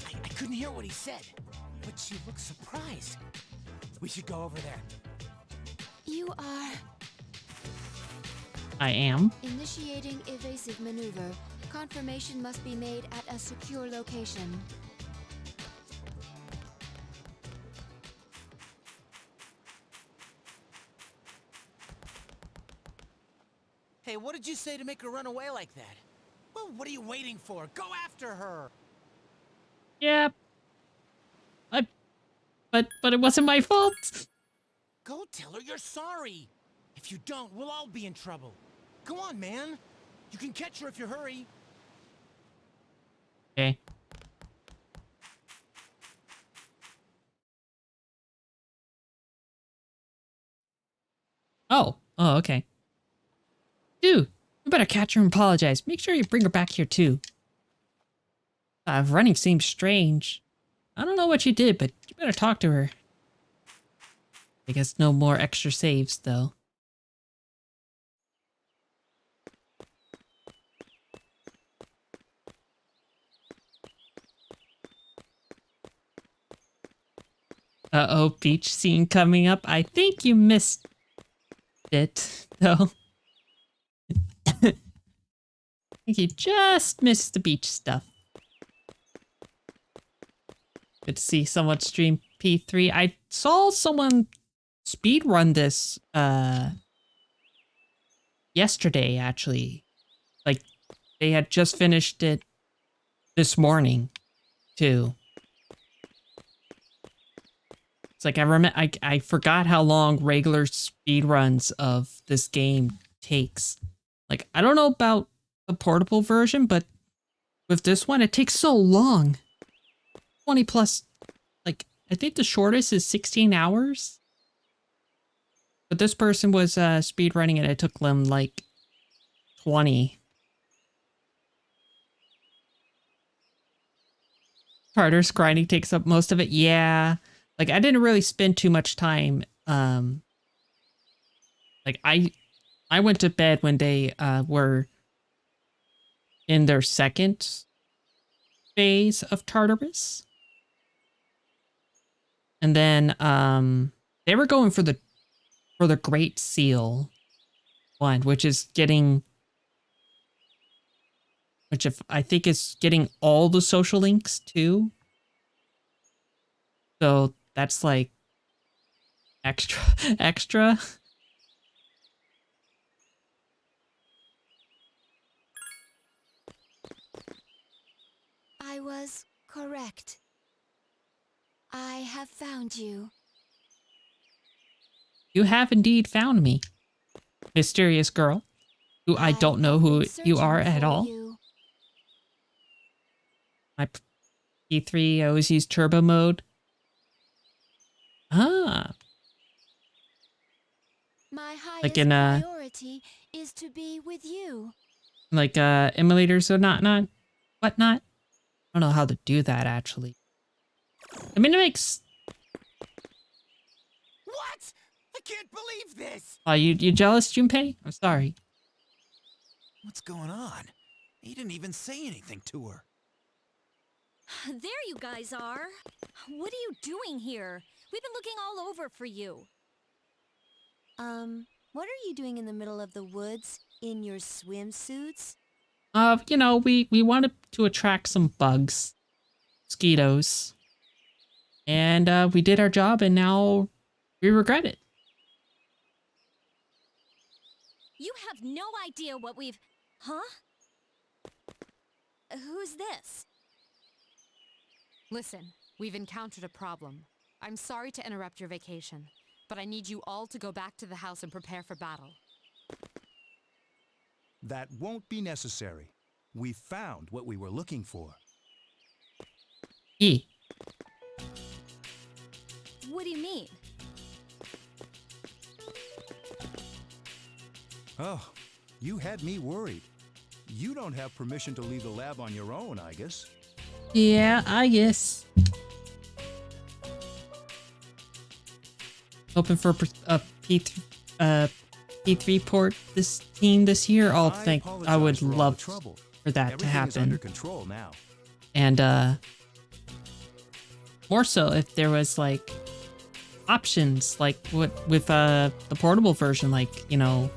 I couldn't hear what he said, but she looks surprised. We should go over there. You are I am. initiating evasive maneuver. Confirmation must be made at a secure location. Hey, what did you say to make her run away like that? Well, what are you waiting for? Go after her! Yeah. But it wasn't my fault. Go tell her you're sorry. If you don't, we'll all be in trouble. Come on, man. You can catch her if you hurry. Okay. Oh, okay. Dude, you better catch her and apologize. Make sure you bring her back here too. Running seems strange. I don't know what she did, but you better talk to her. I guess no more extra saves, though. Uh-oh, beach scene coming up. I think you missed it, though. I think you just missed the beach stuff. Good to see someone stream P3. I saw someone speedrun this yesterday, actually. Like, they had just finished it this morning, too. It's like I forgot how long regular speedruns of this game takes. Like, I don't know about the portable version, but with this one, it takes so long. 20 plus, like, I think the shortest is 16 hours. But this person was speedrunning and it took them like 20. Carter's grinding takes up most of it. Yeah. Like, I didn't really spend too much time. Like, I went to bed when they were in their second phase of Tartarus. And then they were going for the Great Seal one, which is getting, I think is getting all the social links too. So that's like extra. I was correct. I have found you. You have indeed found me, mysterious girl, who I don't know who you are at all. My P3 always use turbo mode. Ah. My highest Like in priority is to be with you. like emulators or whatnot. I don't know how to do that actually. I mean, it makes. What? I can't believe this! You jealous, Junpei? I'm sorry. What's going on? He didn't even say anything to her. There you guys are. What are you doing here? We've been looking all over for you. What are you doing in the middle of the woods in your swimsuits? You know, we wanted to attract some bugs, mosquitoes, and we did our job, and now we regret it. You have no idea what we've... Huh? Who's this? Listen, we've encountered a problem. I'm sorry to interrupt your vacation, but I need you all to go back to the house and prepare for battle. That won't be necessary. We found what we were looking for. E. What do you mean? Oh, you had me worried. You don't have permission to leave the lab on your own, I guess. Yeah, I guess. Hoping for a P3 port this year. I would love for that to happen. Under control now. And more so if there was like options like what with the portable version, like, you know,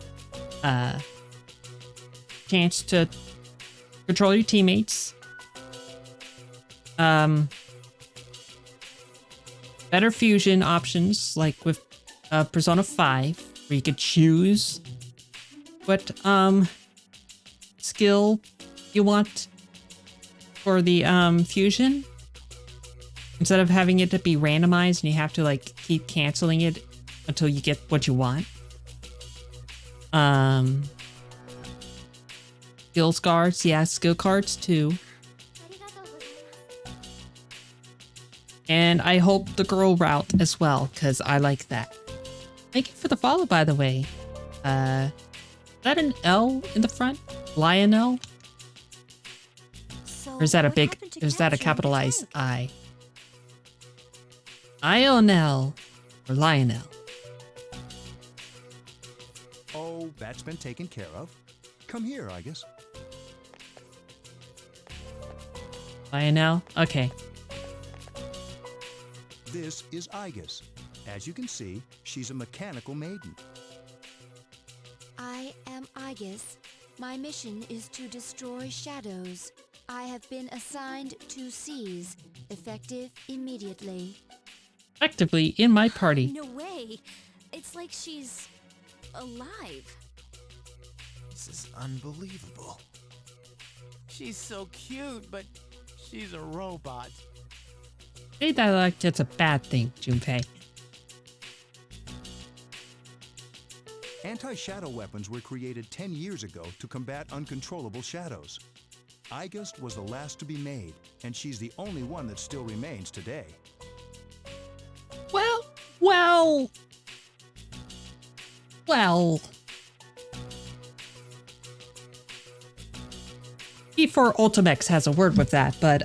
chance to control your teammates. Better fusion options like with Persona 5, where you could choose what skill you want for the fusion, instead of having it to be randomized and you have to like keep canceling it until you get what you want. Skills cards, yeah, skill cards too. And I hope the girl route as well, because I like that. Thank you for the follow, by the way. Is that an L in the front? Lionel? Or is that a big, is that a capitalized I? Lionel or Lionel? Oh, that's been taken care of. Come here, I guess. Lionel? Okay. This is Igus. As you can see, she's a mechanical maiden. I am Igus. My mission is to destroy shadows. I have been assigned to seize, effective immediately. Effectively in my party. No way. It's like she's alive. This is unbelievable. She's so cute, but she's a robot. Say that like that's a bad thing, Junpei. Anti-shadow weapons were created 10 years ago to combat uncontrollable shadows. Igus was the last to be made, and she's the only one that still remains today. Well. P4 Ultimex has a word with that, but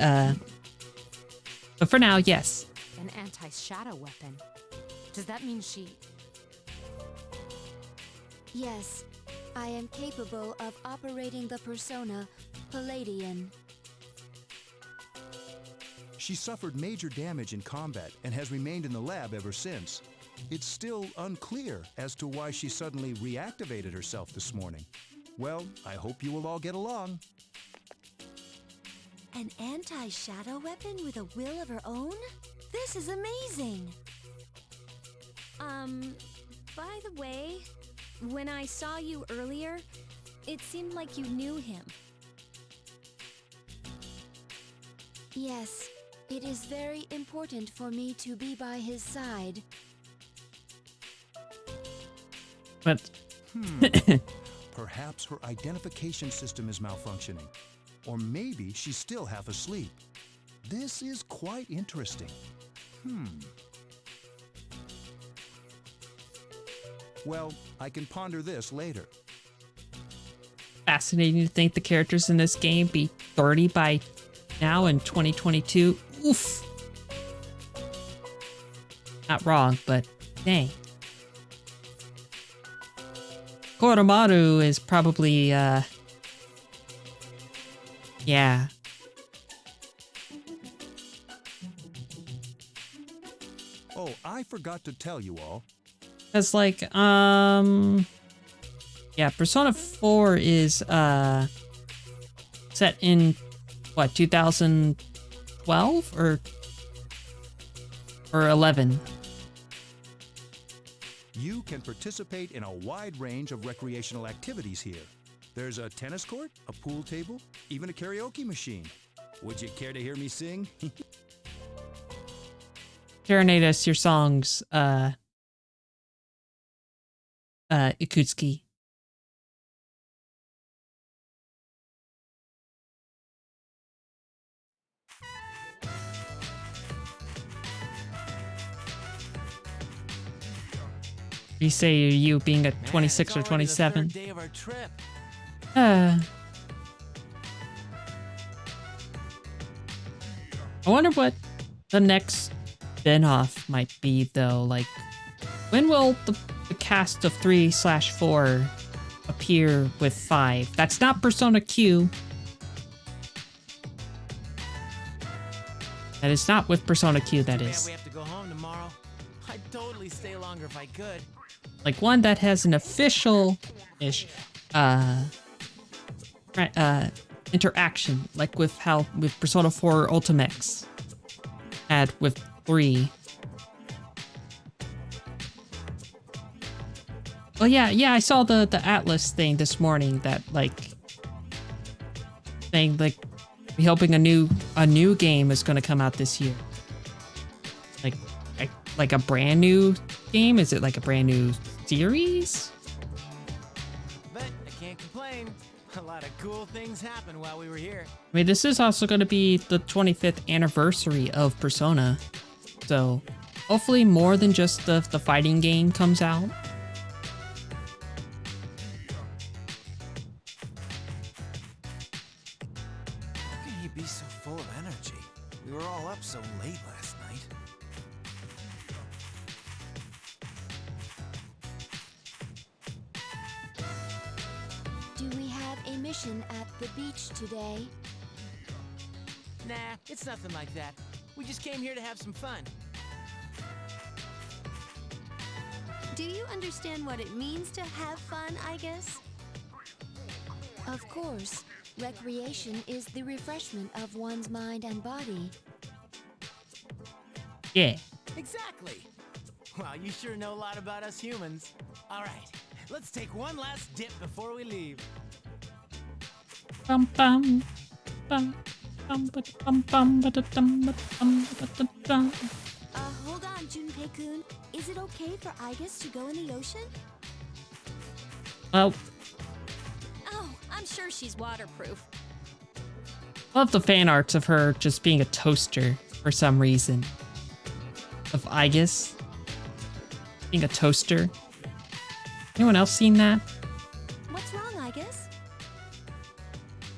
for now, yes. An anti-shadow weapon. Does that mean she... Yes, I am capable of operating the persona Palladian. She suffered major damage in combat and has remained in the lab ever since. It's still unclear as to why she suddenly reactivated herself this morning. Well, I hope you will all get along. An anti-shadow weapon with a will of her own? This is amazing! By the way, when I saw you earlier, it seemed like you knew him. Yes, it is very important for me to be by his side. But Perhaps her identification system is malfunctioning. Or maybe she's still half asleep. This is quite interesting. Well, I can ponder this later. fascinating to think the characters in this game be 30 by now in 2022. Oof. Not wrong, but dang. Koromaru is probably, yeah. Oh, I forgot to tell you all. Cause like, yeah, Persona 4 is, set in, what, 2012 or 11? You can participate in a wide range of recreational activities here. There's a tennis court, a pool table, even a karaoke machine. Would you care to hear me sing? Serenade us your songs, Ikutsuki. You say you being at 26 or 27. Day of our trip. I wonder what the next spin-off might be, though. Like, when will the cast of 3/4 appear with 5? That's not Persona Q. That is not with Persona Q, that Man, is. we have to go home tomorrow. I'd totally stay longer if I could. Like one that has an official-ish, interaction, like with how with Persona 4 Ultimax had with 3. Oh yeah, I saw the Atlas thing this morning that like saying like we're hoping a new game is going to come out this year. Like a brand new game? Is it like a brand new series? But I can't complain. A lot of cool things happened while we were here. I mean, this is also going to be the 25th anniversary of Persona. So, hopefully more than just the fighting game comes out. How can he be so full of energy? We were all up so late last night. Do we have a mission at the beach today? Nah, it's nothing like that. We just came here to have some fun. Do you understand what it means to have fun, I guess? Of course. Recreation is the refreshment of one's mind and body. Yeah. Exactly. Wow, you sure know a lot about us humans. All right, let's take one last dip before we leave. Bum bum bum bum bum bum bum bum. Hold on, Junpei-kun. Is it okay for Igus to go in the ocean? Well, Oh, I'm sure she's waterproof. love the fan arts of her just being a toaster for some reason. Of Igus being a toaster. Anyone else seen that? What's wrong, Igus?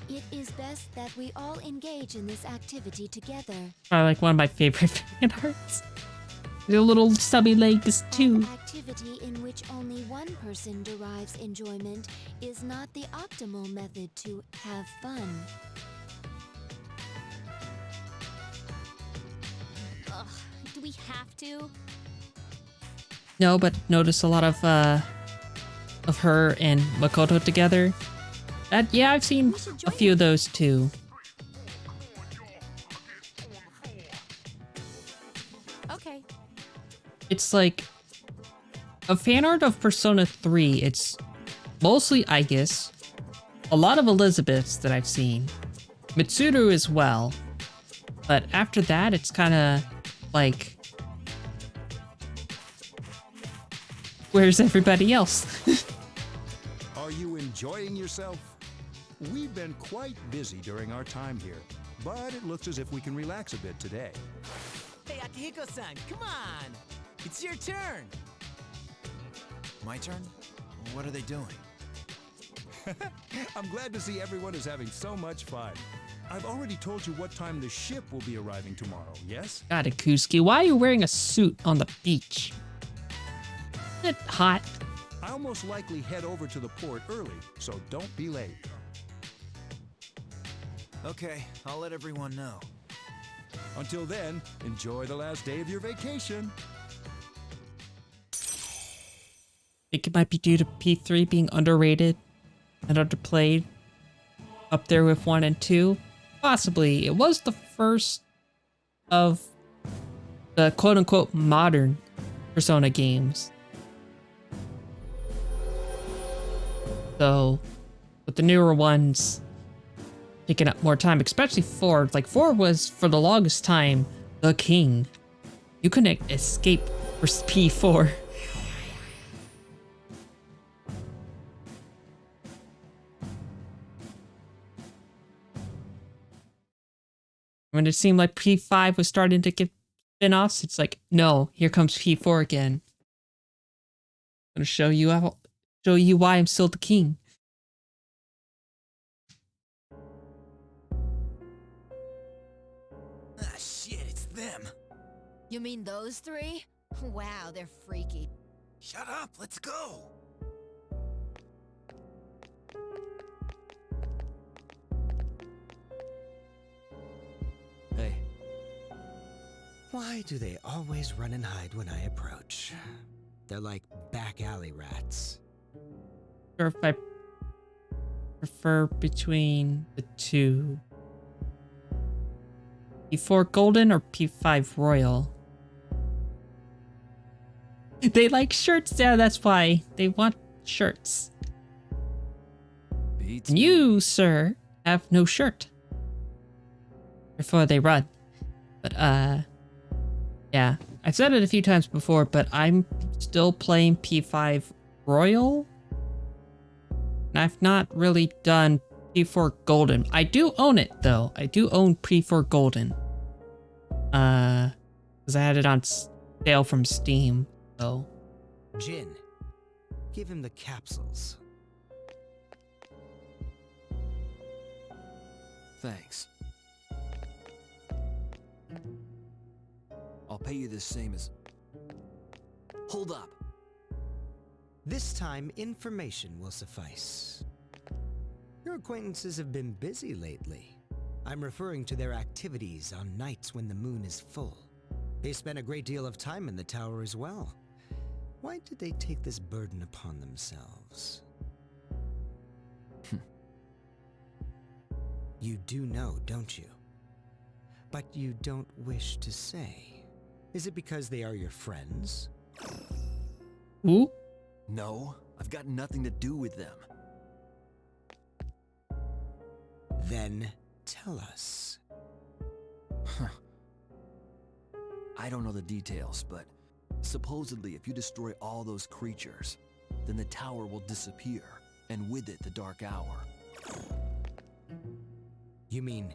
It is best that we all engage in this activity together. Probably like one of my favorite fan arts. The little stubby legs too. An activity in which only one person derives enjoyment is not the optimal method to have fun. Ugh, do we have to? No, but notice a lot of her and Makoto together. That yeah, I've seen a few of those too. Okay. It's like a fan art of Persona 3. It's mostly Igus, a lot of Elizabeths that I've seen, Mitsuru as well, But after that, it's kind of like, where's everybody else? Are you enjoying yourself? We've been quite busy during our time here, but it looks as if we can relax a bit today. Hey, Akihiko-san, come on! It's your turn! My turn? What are they doing? I'm glad to see everyone is having so much fun. I've already told you what time the ship will be arriving tomorrow, yes? God, Ikusuke, why are you wearing a suit on the beach? Isn't it hot? I'll most likely head over to the port early, so don't be late. Okay, I'll let everyone know. Until then, enjoy the last day of your vacation. Think it might be due to P3 being underrated and underplayed. Up there with 1 and 2. Possibly. It was the first of the quote-unquote modern Persona games. So, with the newer ones taking up more time, especially 4. Like, 4 was, for the longest time, the king. You couldn't escape for P4. When it seemed like P5 was starting to get spin-offs, it's like, no, here comes P4 again. I'm gonna show you why I'm still the king. Ah, shit, it's them! You mean those three? Wow, they're freaky. Shut up, let's go! Hey. Why do they always run and hide when I approach? They're like back alley rats. Or if I prefer between the two. P4 Golden or P5 Royal? They like shirts, yeah, that's why. They want shirts. And you, sir, have no shirt. Before they run. But, yeah. I've said it a few times before, but I'm still playing P5 Royal. And I've not really done P4 Golden. I do own it, though. I do own P4 Golden. Because I had it on sale from Steam, so. Jin, give him the capsules. Thanks. I'll pay you the same as... Hold up! This time, information will suffice. Your acquaintances have been busy lately. I'm referring to their activities on nights when the moon is full. They spend a great deal of time in the tower as well. Why did they take this burden upon themselves? You do know, don't you? But you don't wish to say. Is it because they are your friends? Ooh? No, I've got nothing to do with them. Then tell us. I don't know the details, but supposedly if you destroy all those creatures, then the tower will disappear, and with it the Dark Hour. You mean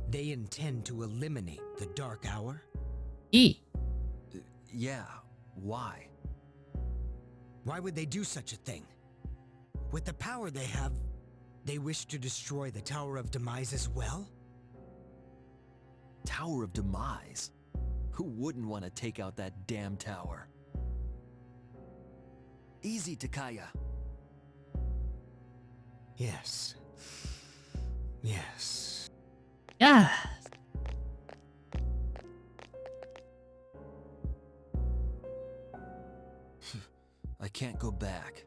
they intend to eliminate the Dark Hour? Yeah, why? Why would they do such a thing? With the power they have, they wish to destroy the Tower of Demise as well? Tower of Demise? Who wouldn't want to take out that damn tower? Easy, Takaya. Yes. Yes. Yeah. I can't go back.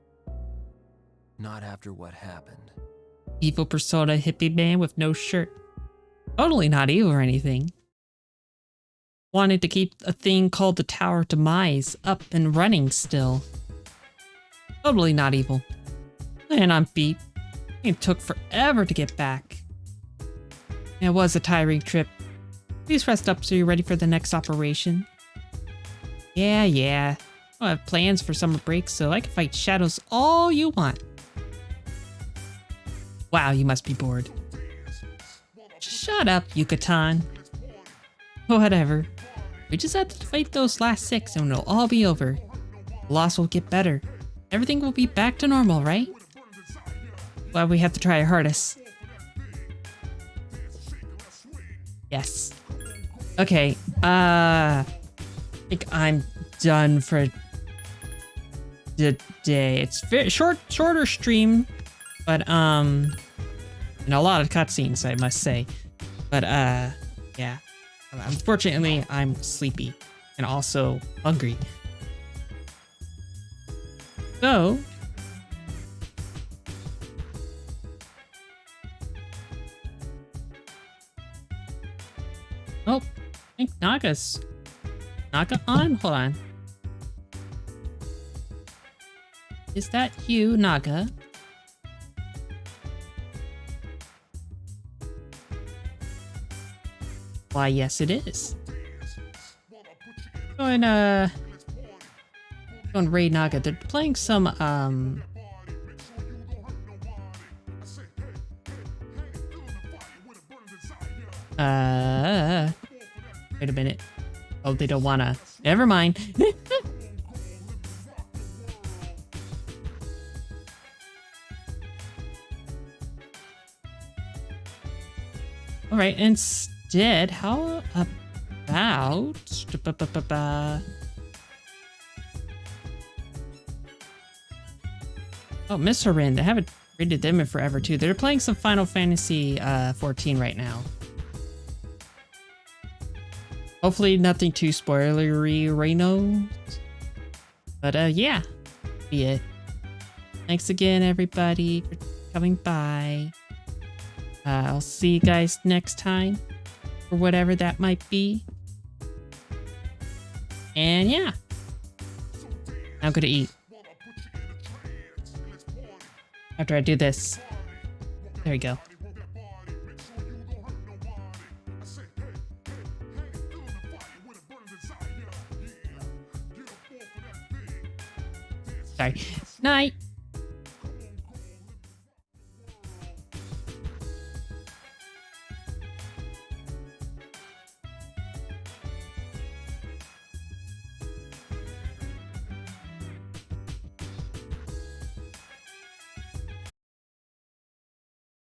Not after what happened. Evil Persona hippie man with no shirt. Totally not evil or anything. Wanted to keep a thing called the Tower of Demise up and running still. Totally not evil. And I'm beat. It took forever to get back. It was a tiring trip. Please rest up so you're ready for the next operation. Yeah. I have plans for summer break, so I can fight shadows all you want. Wow, you must be bored. Shut up, Yucatan. Whatever. We just have to fight those last 6 and it'll all be over. The loss will get better. Everything will be back to normal, right? Well, we have to try our hardest. Yes. Okay, I think I'm done for the day. It's very shorter stream, but and a lot of cutscenes, I must say. But yeah. Unfortunately, I'm sleepy and also hungry. So oh, I think Naga's Naga on? Hold on. Is that you, Naga? Why, yes, it is. Go and raid Naga. They're playing some wait a minute. Oh, they don't wanna. Never mind. All right, instead, how about oh, Miss Harin. I haven't rated them in forever too. They're playing some Final Fantasy 14 right now. Hopefully nothing too spoilery, Reno. But yeah, be it. Thanks again, everybody, for coming by. I'll see you guys next time, or whatever that might be. And yeah, I'm gonna eat after I do this. There you go. Sorry. Night.